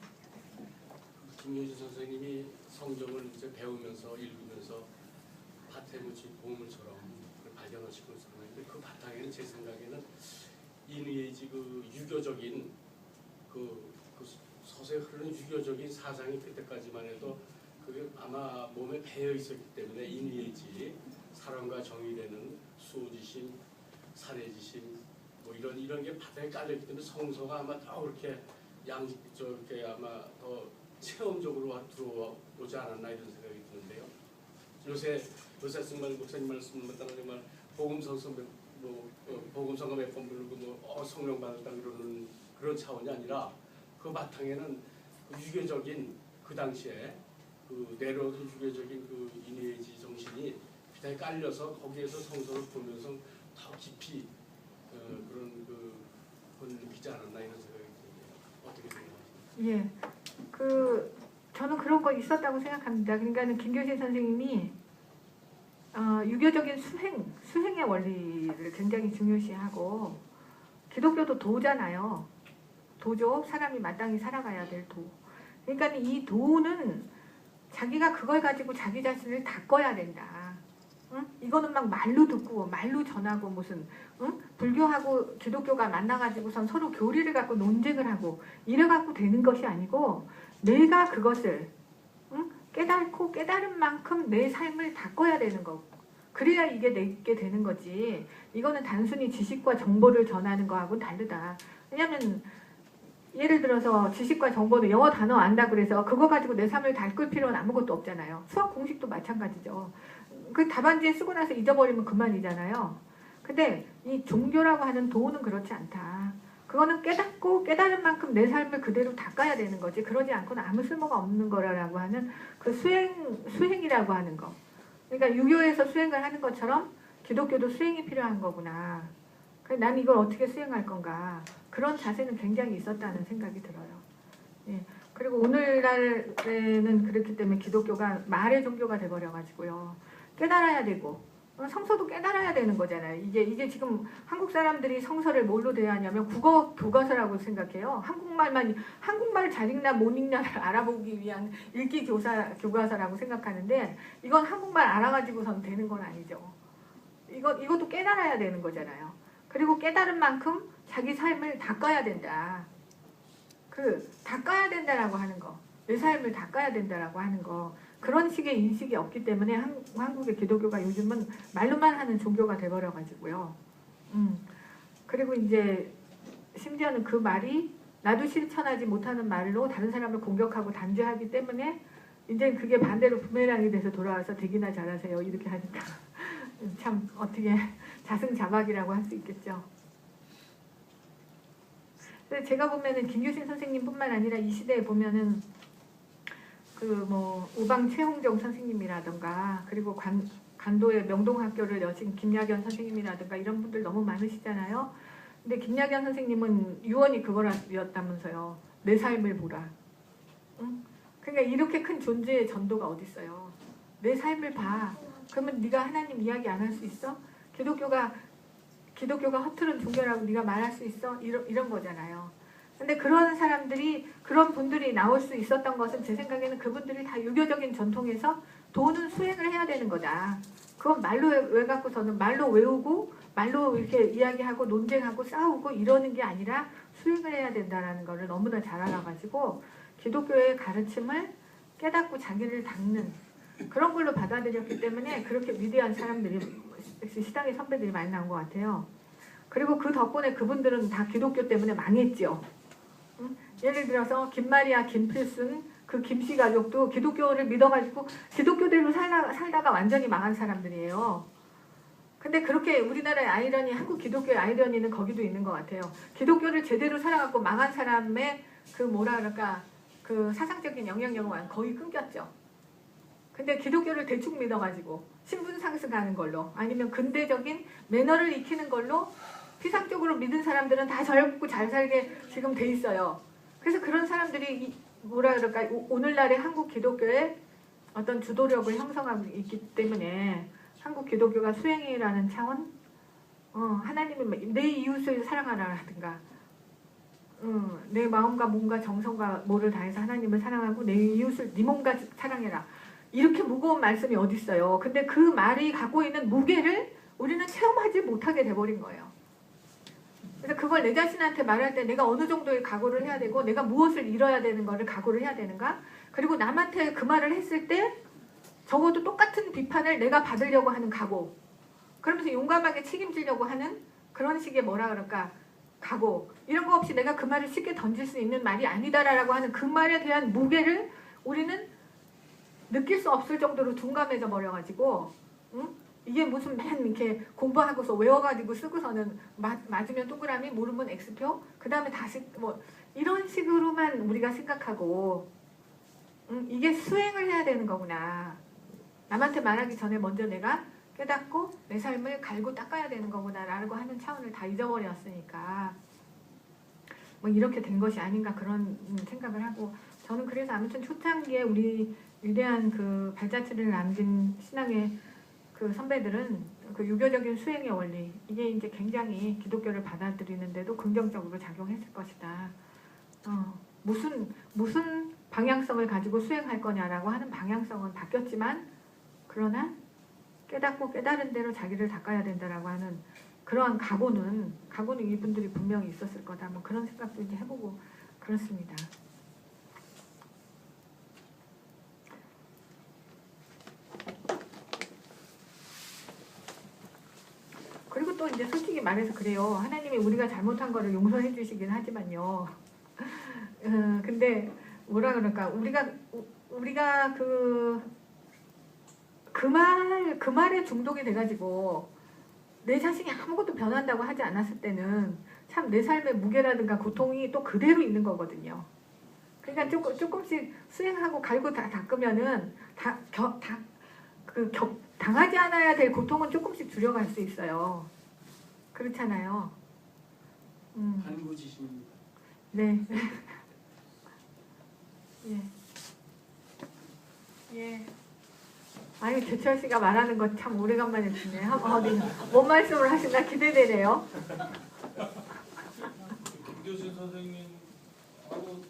김효진 선생님이 성경을 이제 배우면서 읽으면서 밭에 묻힌 보물처럼 발견하시고 있었는데 그 바탕에는 제 생각에는 인의의 그 유교적인 그 서서히 흐르는 유교적인 사상이 그때까지만 해도 그게 아마 몸에 배어 있었기 때문에 인의의지 사랑과 정의라는 수호지심, 살해지심 뭐 이런 게 바닥에 깔려있기 때문에 성서가 아마 더 그렇게 저렇게 아마 더 체험적으로 들어오지 않았나 이런 생각이 드는데요. 요새 정말 목사님 말씀을 따라 정말 복음성서 복음성가 몇 번 부르고 성령 받았다 그러는 그런 차원이 아니라 그 바탕에는 그 유교적인 그 당시에 그 내려오던 유교적인 그 인의의지 정신이 비단에 깔려서 거기에서 성서를 보면서 더 깊이 그런 그건 느끼지 않았나 이런 생각이 드는데요. 어떻게 생각하세요? 예, 저는 그런 거 있었다고 생각합니다. 그러니까는 김교신 선생님이 유교적인 수행의 원리를 굉장히 중요시하고 기독교도 도잖아요. 도죠. 사람이 마땅히 살아가야 될 도. 그러니까 이 도는 자기가 그걸 가지고 자기 자신을 닦아야 된다. 응? 이거는 막 말로 듣고 말로 전하고 무슨 불교하고 기독교가 만나가지고선 서로 교리를 갖고 논쟁을 하고 이래갖고 되는 것이 아니고 내가 그것을 깨닫고 깨달은 만큼 내 삶을 닦아야 되는 거고 그래야 이게 내게 되는 거지. 이거는 단순히 지식과 정보를 전하는 거하고는 다르다. 왜냐면 예를 들어서 지식과 정보는 영어 단어 안다 그래서 그거 가지고 내 삶을 닦을 필요는 아무것도 없잖아요. 수학 공식도 마찬가지죠. 그 답안지에 쓰고 나서 잊어버리면 그만이잖아요. 근데 이 종교라고 하는 도는 그렇지 않다. 그거는 깨닫고 깨달은 만큼 내 삶을 그대로 닦아야 되는 거지. 그러지 않고는 아무 쓸모가 없는 거라고 하는 그 수행이라고 하는 거. 그러니까 유교에서 수행을 하는 것처럼 기독교도 수행이 필요한 거구나. 난 이걸 어떻게 수행할 건가. 그런 자세는 굉장히 있었다는 생각이 들어요. 예. 그리고 오늘날에는 그렇기 때문에 기독교가 말의 종교가 돼버려가지고요. 깨달아야 되고 성서도 깨달아야 되는 거잖아요. 이게 지금 한국 사람들이 성서를 뭘로 대하냐면 국어 교과서라고 생각해요. 한국말 잘 읽나 못 읽나를 알아보기 위한 읽기 교과서라고 생각하는데 이건 한국말 알아가지고선 되는 건 아니죠. 이것도 깨달아야 되는 거잖아요. 그리고 깨달은 만큼 자기 삶을 닦아야 된다. 닦아야 된다라고 하는 거. 내 삶을 닦아야 된다라고 하는 거. 그런 식의 인식이 없기 때문에 한국의 기독교가 요즘은 말로만 하는 종교가 돼버려가지고요. 그리고 이제 심지어는 그 말이 나도 실천하지 못하는 말로 다른 사람을 공격하고 단죄하기 때문에 이제 그게 반대로 부메랑이 돼서 돌아와서 되기나 잘하세요. 이렇게 하니까 참 어떻게 자승자박이라고 할 수 있겠죠. 근데 제가 보면은 김규신 선생님뿐만 아니라 이 시대에 보면은 그 뭐 우방 최홍정 선생님이라든가 그리고 관도의 명동학교를 여신 김야견 선생님이라든가 이런 분들 너무 많으시잖아요. 근데 김야견 선생님은 유언이 그거였다면서요. 내 삶을 보라. 응? 그러니까 이렇게 큰 존재의 전도가 어딨어요. 내 삶을 봐. 그러면 네가 하나님 이야기 안 할 수 있어? 기독교가 허틀은 종교라고 네가 말할 수 있어? 이런 거잖아요. 근데 그런 사람들이 그런 분들이 나올 수 있었던 것은 제 생각에는 그분들이 다 유교적인 전통에서 도는 수행을 해야 되는 거다. 그건 말로 외갖고서는 말로 외우고 말로 이렇게 이야기하고 논쟁하고 싸우고 이러는 게 아니라 수행을 해야 된다는 거를 너무나 잘 알아가지고 기독교의 가르침을 깨닫고 자기를 닦는 그런 걸로 받아들였기 때문에 그렇게 위대한 사람들이 시당의 선배들이 많이 나온 것 같아요. 그리고 그 덕분에 그분들은 다 기독교 때문에 망했죠. 응? 예를 들어서 김마리아, 김필순, 그 김씨 가족도 기독교를 믿어가지고 기독교대로 살다가 완전히 망한 사람들이에요. 근데 그렇게 우리나라의 아이러니, 한국 기독교의 아이러니는 거기도 있는 것 같아요. 기독교를 제대로 살아갖고 망한 사람의 그 뭐라 그럴까 그 사상적인 영향력은 거의 끊겼죠. 근데 기독교를 대충 믿어가지고 신분 상승하는 걸로 아니면 근대적인 매너를 익히는 걸로 피상적으로 믿은 사람들은 다 젊고 잘 살게 지금 돼 있어요. 그래서 그런 사람들이 뭐라 그럴까 오늘날의 한국 기독교의 어떤 주도력을 형성하고 있기 때문에 한국 기독교가 수행이라는 차원 하나님의 내 이웃을 사랑하라든가 내 마음과 몸과 정성과 뭐를 다해서 하나님을 사랑하고 내 이웃을 네 몸과 사랑해라. 이렇게 무거운 말씀이 어디 있어요. 근데 그 말이 갖고 있는 무게를 우리는 체험하지 못하게 돼버린 거예요. 그래서 그걸 내 자신한테 말할 때 내가 어느 정도의 각오를 해야 되고 내가 무엇을 잃어야 되는 거를 각오를 해야 되는가. 그리고 남한테 그 말을 했을 때 적어도 똑같은 비판을 내가 받으려고 하는 각오. 그러면서 용감하게 책임지려고 하는 그런 식의 뭐라 그럴까 각오. 이런 거 없이 내가 그 말을 쉽게 던질 수 있는 말이 아니다라고 하는 그 말에 대한 무게를 우리는 느낄 수 없을 정도로 둔감해져 버려가지고 이게 무슨 맨 이렇게 공부하고서 외워가지고 쓰고서는 맞으면 동그라미 모르면 X표 그 다음에 다시 뭐 이런 식으로만 우리가 생각하고 이게 수행을 해야 되는 거구나. 남한테 말하기 전에 먼저 내가 깨닫고 내 삶을 갈고 닦아야 되는 거구나 라고 하는 차원을 다 잊어버렸으니까 뭐 이렇게 된 것이 아닌가 그런 생각을 하고 저는 그래서 아무튼 초창기에 우리 위대한 그 발자취를 남긴 신앙의 그 선배들은 그 유교적인 수행의 원리 이게 이제 굉장히 기독교를 받아들이는데도 긍정적으로 작용했을 것이다. 무슨 방향성을 가지고 수행할 거냐라고 하는 방향성은 바뀌었지만 그러나 깨닫고 깨달은 대로 자기를 닦아야 된다라고 하는 그러한 각오는 이분들이 분명히 있었을 거다. 뭐 그런 생각도 이제 해보고 그렇습니다. 그리고 또 이제 솔직히 말해서 그래요. 하나님이 우리가 잘못한 거를 용서해 주시긴 하지만요. 근데 뭐라 그럴까 우리가 그 말에 중독이 돼가지고 내 자신이 아무것도 변한다고 하지 않았을 때는 참 내 삶의 무게라든가 고통이 또 그대로 있는 거거든요. 그러니까 조금씩 수행하고 갈고 닦으면은 당하지 않아야 될 고통은 조금씩 줄여갈 수 있어요. 그렇잖아요. 한구지십니다. 네. 예. 예. 아니 개철 씨가 말하는 거 참 오래간만에 듣네. 뭔 말씀을 하시나 기대되네요. 김교신 선생님하고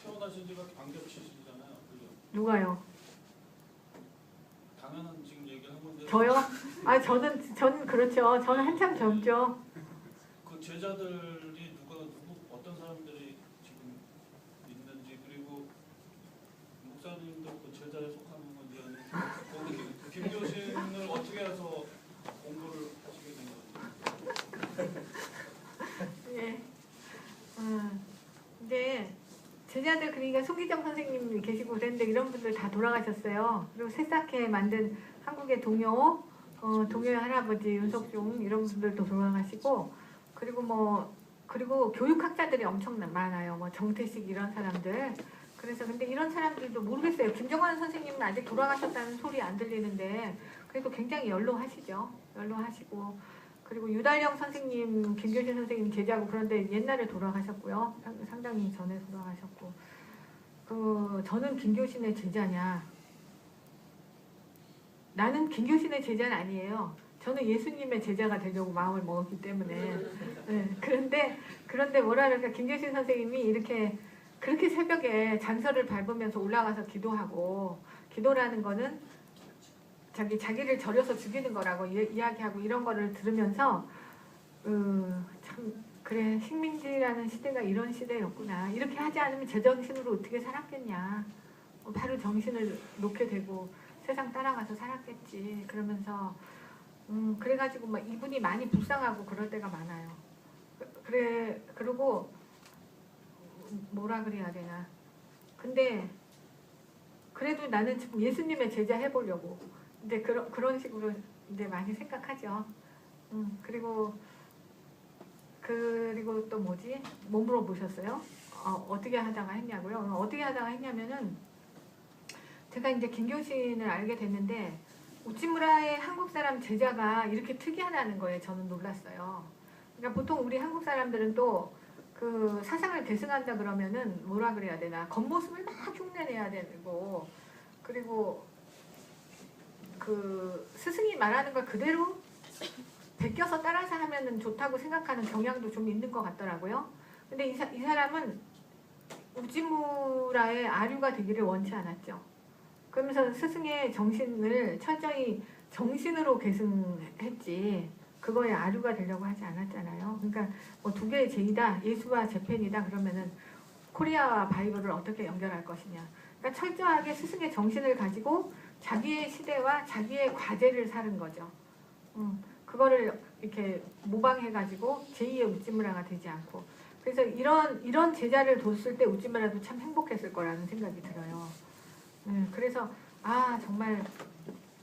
태어나신 지가 반겹치시잖아요. 그죠? 누가요? 당연한 지금 얘기하는 건데. 저요? 저는 그렇죠. 저는 한참 젊죠. 그 제자들이 어떤 사람들이 지금 있는지 그리고 목사님도 그 제자에 속하는 건지 아니면 김교신을 어떻게 해서 공부를 하시게 된 건지. 예. 이제 제자들 그러니까 송기정 선생님 계시고 그랬는데 이런 분들 다 돌아가셨어요. 그리고 새싹해 만든 한국의 동요의 할아버지 윤석중 이런 분들도 돌아가시고 그리고 뭐 그리고 교육학자들이 엄청 많아요. 뭐 정태식 이런 사람들. 그래서 근데 이런 사람들도 모르겠어요. 김정환 선생님은 아직 돌아가셨다는 소리 안 들리는데 그래도 굉장히 연로하시죠. 연로하시고 그리고 유달령 선생님, 김교신 선생님 제자고 그런데 옛날에 돌아가셨고요. 상당히 전에 돌아가셨고 저는 김교신의 제자냐? 나는 김교신의 제자는 아니에요. 저는 예수님의 제자가 되려고 마음을 먹었기 때문에. 네, 그런데 뭐라 그럴까 김교신 선생님이 이렇게 그렇게 새벽에 잔서를 밟으면서 올라가서 기도하고 기도라는 거는 자기를 절여서 죽이는 거라고 이야기하고 이런 거를 들으면서 참 그래 식민지라는 시대가 이런 시대였구나. 이렇게 하지 않으면 제정신으로 어떻게 살았겠냐. 바로 정신을 놓게 되고 세상 따라가서 살았겠지. 그러면서 그래가지고 막 이분이 많이 불쌍하고 그럴 때가 많아요. 그리고 뭐라 그래야 되나. 근데 그래도 나는 지금 예수님의 제자 해보려고. 이제 그런 식으로 이제 많이 생각하죠. 그리고 또 뭐지? 뭐 물어보셨어요? 어떻게 하다가 했냐고요? 어떻게 하다가 했냐면은 제가 이제 김교신을 알게 됐는데 우찌무라의 한국 사람 제자가 이렇게 특이하다는 거에 저는 놀랐어요. 그러니까 보통 우리 한국 사람들은 또 그 사상을 계승한다 그러면은 뭐라 그래야 되나 겉모습을 막 흉내내야 되고 그리고 그 스승이 말하는 걸 그대로 베껴서 따라서 하면은 좋다고 생각하는 경향도 좀 있는 것 같더라고요. 근데 이 사람은 우찌무라의 아류가 되기를 원치 않았죠. 그러면서 스승의 정신을 철저히 정신으로 계승했지 그거에 아류가 되려고 하지 않았잖아요. 그러니까 뭐 두 개의 제이다, 예수와 재팬이다 그러면은 코리아와 바이블을 어떻게 연결할 것이냐. 그러니까 철저하게 스승의 정신을 가지고 자기의 시대와 자기의 과제를 사는 거죠. 그거를 이렇게 모방해가지고 제2의 우찌무라가 되지 않고. 그래서 이런 제자를 뒀을 때 우찌무라도 참 행복했을 거라는 생각이 들어요. 그래서 정말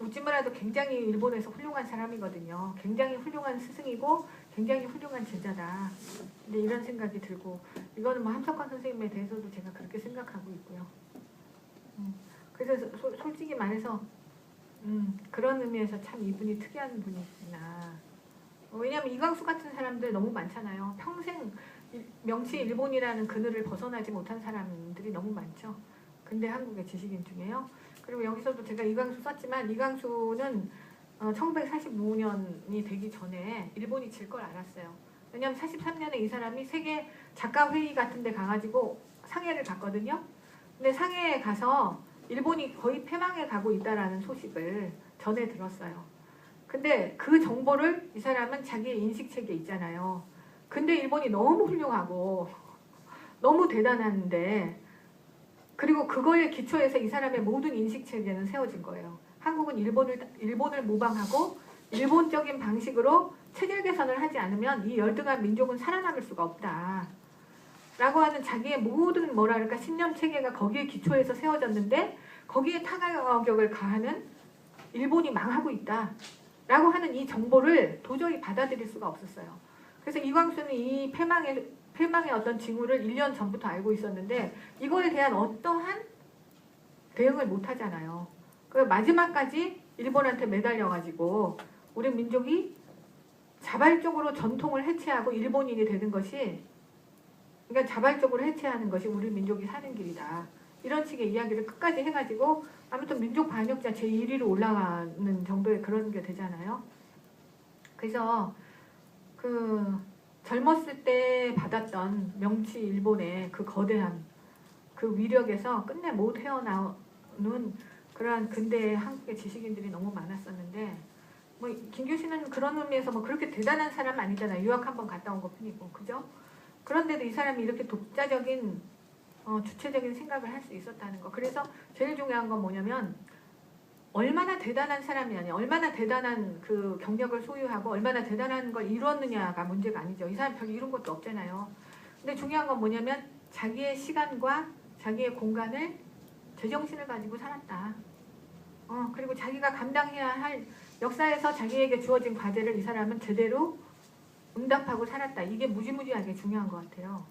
우찌무라도 굉장히 일본에서 훌륭한 사람이거든요. 굉장히 훌륭한 스승이고 굉장히 훌륭한 제자다. 근데 이런 생각이 들고 이거는 뭐 함석환 선생님에 대해서도 제가 그렇게 생각하고 있고요. 그래서 솔직히 말해서 그런 의미에서 참 이분이 특이한 분이구나. 왜냐하면 이광수 같은 사람들 너무 많잖아요. 평생 명치 일본이라는 그늘을 벗어나지 못한 사람들이 너무 많죠. 근대 한국의 지식인 중에요. 그리고 여기서도 제가 이광수 썼지만 이광수는 1945년이 되기 전에 일본이 질 걸 알았어요. 왜냐하면 43년에 이 사람이 세계 작가회의 같은 데 가가지고 상해를 갔거든요. 근데 상해에 가서 일본이 거의 패망해 가고 있다라는 소식을 전해 들었어요. 근데 그 정보를 이 사람은 자기의 인식체계에 있잖아요. 근데 일본이 너무 훌륭하고 너무 대단한데 그리고 그거에 기초해서 이 사람의 모든 인식체계는 세워진 거예요. 한국은 일본을 모방하고 일본적인 방식으로 체질 개선을 하지 않으면 이 열등한 민족은 살아남을 수가 없다. 라고 하는 자기의 모든 뭐랄까 신념 체계가 거기에 기초해서 세워졌는데 거기에 타격을 가하는 일본이 망하고 있다. 라고 하는 이 정보를 도저히 받아들일 수가 없었어요. 그래서 이광수는 이 패망의 어떤 징후를 1년 전부터 알고 있었는데 이거에 대한 어떠한 대응을 못 하잖아요. 그래서 마지막까지 일본한테 매달려가지고 우리 민족이 자발적으로 전통을 해체하고 일본인이 되는 것이 그러니까 자발적으로 해체하는 것이 우리 민족이 사는 길이다. 이런 식의 이야기를 끝까지 해가지고 아무튼 민족 반역자 제1위로 올라가는 정도의 그런 게 되잖아요. 그래서 젊었을 때 받았던 명치 일본의 그 거대함, 그 위력에서 끝내 못 헤어나오는 그러한 근대의 한국의 지식인들이 너무 많았었는데 뭐 김교신은 그런 의미에서 뭐 그렇게 대단한 사람은 아니잖아요. 유학 한번 갔다 온 것 뿐이고 그죠? 그런데도 이 사람이 이렇게 독자적인 주체적인 생각을 할 수 있었다는 거. 그래서 제일 중요한 건 뭐냐면 얼마나 대단한 사람이 아니야. 얼마나 대단한 그 경력을 소유하고 얼마나 대단한 걸 이뤘느냐가 문제가 아니죠. 이 사람 별 이룬 것도 없잖아요. 근데 중요한 건 뭐냐면 자기의 시간과 자기의 공간을 제정신을 가지고 살았다. 그리고 자기가 감당해야 할 역사에서 자기에게 주어진 과제를 이 사람은 제대로 응답하고 살았다. 이게 무지무지하게 중요한 것 같아요.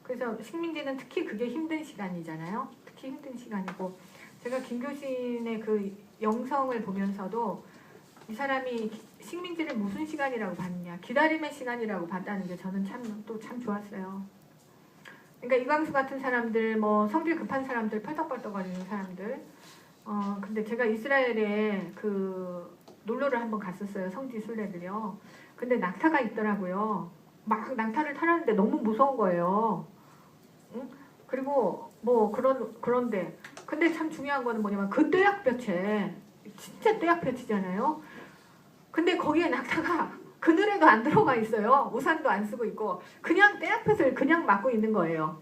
그래서 식민지는 특히 그게 힘든 시간이잖아요. 특히 힘든 시간이고 제가 김교신의 그 영성을 보면서도 이 사람이 식민지를 무슨 시간이라고 봤느냐, 기다림의 시간이라고 봤다는 게 저는 참 좋았어요. 그러니까 이광수 같은 사람들, 뭐 성질 급한 사람들, 펄떡펄떡거리는 사람들. 근데 제가 이스라엘에 그 놀러를 한번 갔었어요. 성지 순례를요. 근데 낙타가 있더라고요. 막 낙타를 타라는데 너무 무서운 거예요. 응? 그리고 뭐 그런데 근데 참 중요한 거는 뭐냐면 그 떼약볕에 진짜 떼약볕이잖아요. 근데 거기에 낙타가 그늘에도 안 들어가 있어요. 우산도 안 쓰고 있고 그냥 떼약볕을 그냥 맞고 있는 거예요.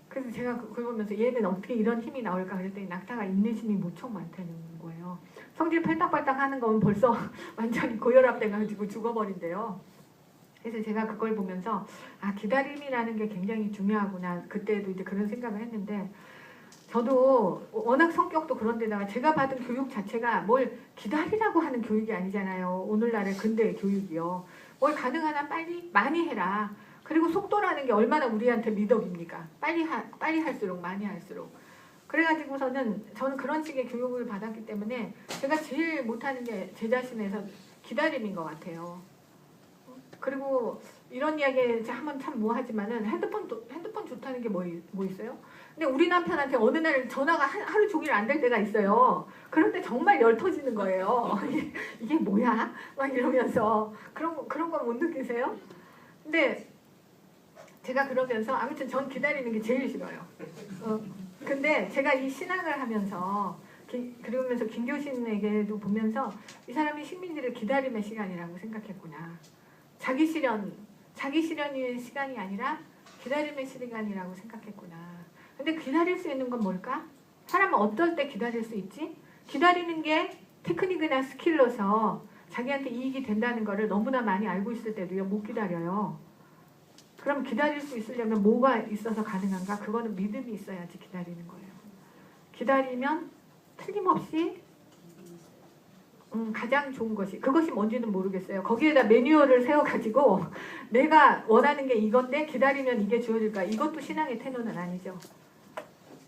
그래서 제가 그걸 보면서 얘는 어떻게 이런 힘이 나올까 그랬더니 낙타가 인내심이 무척 많다는 거예요. 성질 팔딱팔딱 하는 건 벌써 완전히 고혈압 돼가지고 죽어버린대요. 그래서 제가 그걸 보면서 아, 기다림이라는 게 굉장히 중요하구나. 그때도 이제 그런 생각을 했는데 저도 워낙 성격도 그런데다가 제가 받은 교육 자체가 뭘 기다리라고 하는 교육이 아니잖아요. 오늘날의 근대의 교육이요. 뭘 가능한 한 빨리 많이 해라. 그리고 속도라는 게 얼마나 우리한테 미덕입니까? 빨리 할수록 많이 할수록. 그래가지고서는 저는 그런 식의 교육을 받았기 때문에 제가 제일 못하는 게 제 자신에서 기다림인 것 같아요. 그리고 이런 이야기 하면 참 뭐하지만은 핸드폰 좋다는 게 뭐 있어요? 근데 우리 남편한테 어느 날 전화가 하루 종일 안 될 때가 있어요. 그런데 정말 열 터지는 거예요. 이게 뭐야? 막 이러면서 그런 거 못 느끼세요? 근데 제가 그러면서 아무튼 전 기다리는 게 제일 싫어요. 근데 제가 이 신앙을 하면서 그러면서 김교신에게도 보면서 이 사람이 식민지를 기다림의 시간이라고 생각했구나. 자기 실현의 시간이 아니라 기다림의 시간이라고 생각했구나. 근데 기다릴 수 있는 건 뭘까? 사람은 어떨 때 기다릴 수 있지? 기다리는 게 테크닉이나 스킬로서 자기한테 이익이 된다는 거를 너무나 많이 알고 있을 때도요 못 기다려요. 그럼 기다릴 수 있으려면 뭐가 있어서 가능한가? 그거는 믿음이 있어야지 기다리는 거예요. 기다리면 틀림없이 가장 좋은 것이 그것이 뭔지는 모르겠어요. 거기에다 매뉴얼을 세워가지고 내가 원하는 게 이건데 기다리면 이게 주어질까? 이것도 신앙의 태도는 아니죠.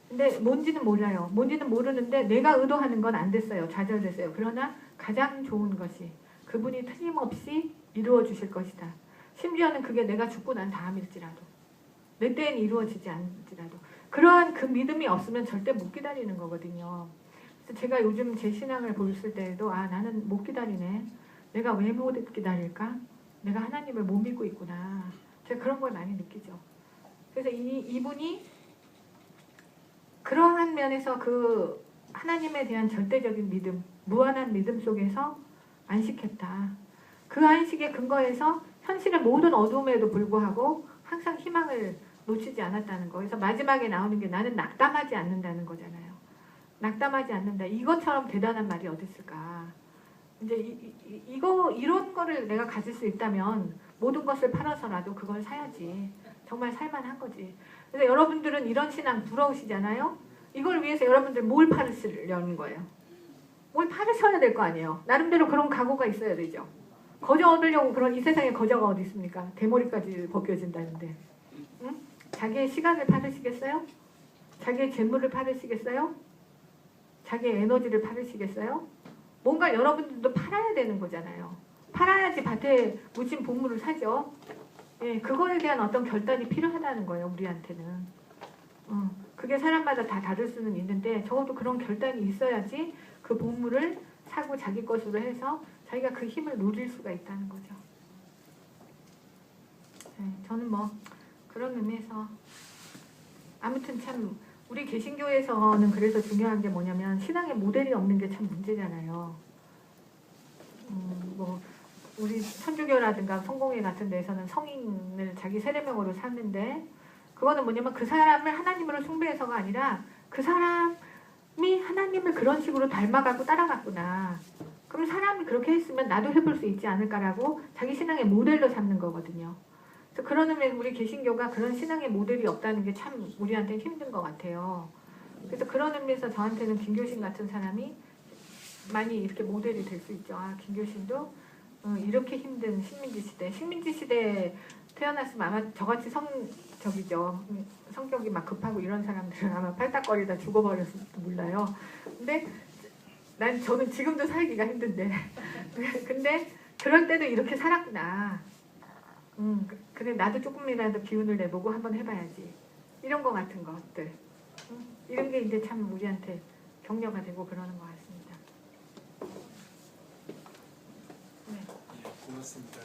근데 뭔지는 몰라요. 뭔지는 모르는데 내가 의도하는 건 안 됐어요. 좌절됐어요. 그러나 가장 좋은 것이 그분이 틀림없이 이루어 주실 것이다. 심지어는 그게 내가 죽고 난 다음일지라도 내 때엔 이루어지지 않을지라도 그러한 그 믿음이 없으면 절대 못 기다리는 거거든요. 그래서 제가 요즘 제 신앙을 보실 때에도 아, 나는 못 기다리네. 내가 왜 못 기다릴까? 내가 하나님을 못 믿고 있구나. 제가 그런 걸 많이 느끼죠. 그래서 이분이 그러한 면에서 그 하나님에 대한 절대적인 믿음, 무한한 믿음 속에서 안식했다. 그 안식의 근거에서 현실의 모든 어두움에도 불구하고 항상 희망을 놓치지 않았다는 거. 그래서 마지막에 나오는 게 나는 낙담하지 않는다는 거잖아요. 낙담하지 않는다. 이것처럼 대단한 말이 어디 있을까? 이제 이런 거를 내가 가질 수 있다면 모든 것을 팔아서라도 그걸 사야지. 정말 살만한 거지. 그래서 여러분들은 이런 신앙 부러우시잖아요. 이걸 위해서 여러분들 뭘 팔으시려는 거예요? 뭘 팔으셔야 될 거 아니에요. 나름대로 그런 각오가 있어야 되죠. 거저 얻으려고 그런 이 세상에 거저가 어디 있습니까? 대머리까지 벗겨진다는데. 응? 자기의 시간을 팔으시겠어요? 자기의 재물을 팔으시겠어요? 자기의 에너지를 팔으시겠어요? 뭔가 여러분들도 팔아야 되는 거잖아요. 팔아야지 밭에 묻힌 보물을 사죠. 예, 그거에 대한 어떤 결단이 필요하다는 거예요. 우리한테는. 그게 사람마다 다 다를 수는 있는데 적어도 그런 결단이 있어야지 그 보물을 사고 자기 것으로 해서 자기가 그 힘을 누릴 수가 있다는 거죠. 네, 저는 뭐 그런 의미에서 아무튼 참 우리 개신교에서는 그래서 중요한 게 뭐냐면 신앙의 모델이 없는 게 참 문제잖아요. 뭐 우리 천주교라든가 성공회 같은 데서는 성인을 자기 세례명으로 삼는데 그거는 뭐냐면 그 사람을 하나님으로 숭배해서가 아니라 그 사람이 하나님을 그런 식으로 닮아가고 따라갔구나. 그럼 사람이 그렇게 했으면 나도 해볼 수 있지 않을까라고 자기 신앙의 모델로 삼는 거거든요. 그래서 그런 의미에서 우리 개신교가 그런 신앙의 모델이 없다는 게 참 우리한테 힘든 것 같아요. 그래서 그런 의미에서 저한테는 김교신 같은 사람이 많이 이렇게 모델이 될 수 있죠. 아, 김교신도 이렇게 힘든 식민지 시대에 태어났으면 아마 저같이 성격이 막 급하고 이런 사람들은 아마 팔딱거리다 죽어버렸을지도 몰라요. 근데 저는 지금도 살기가 힘든데 근데 그럴 때도 이렇게 살았구나. 그래 나도 조금이라도 기운을 내보고 한번 해봐야지. 이런 거 같은 것들. 이런 게 이제 참 우리한테 격려가 되고 그러는 것 같습니다. 고맙습니다.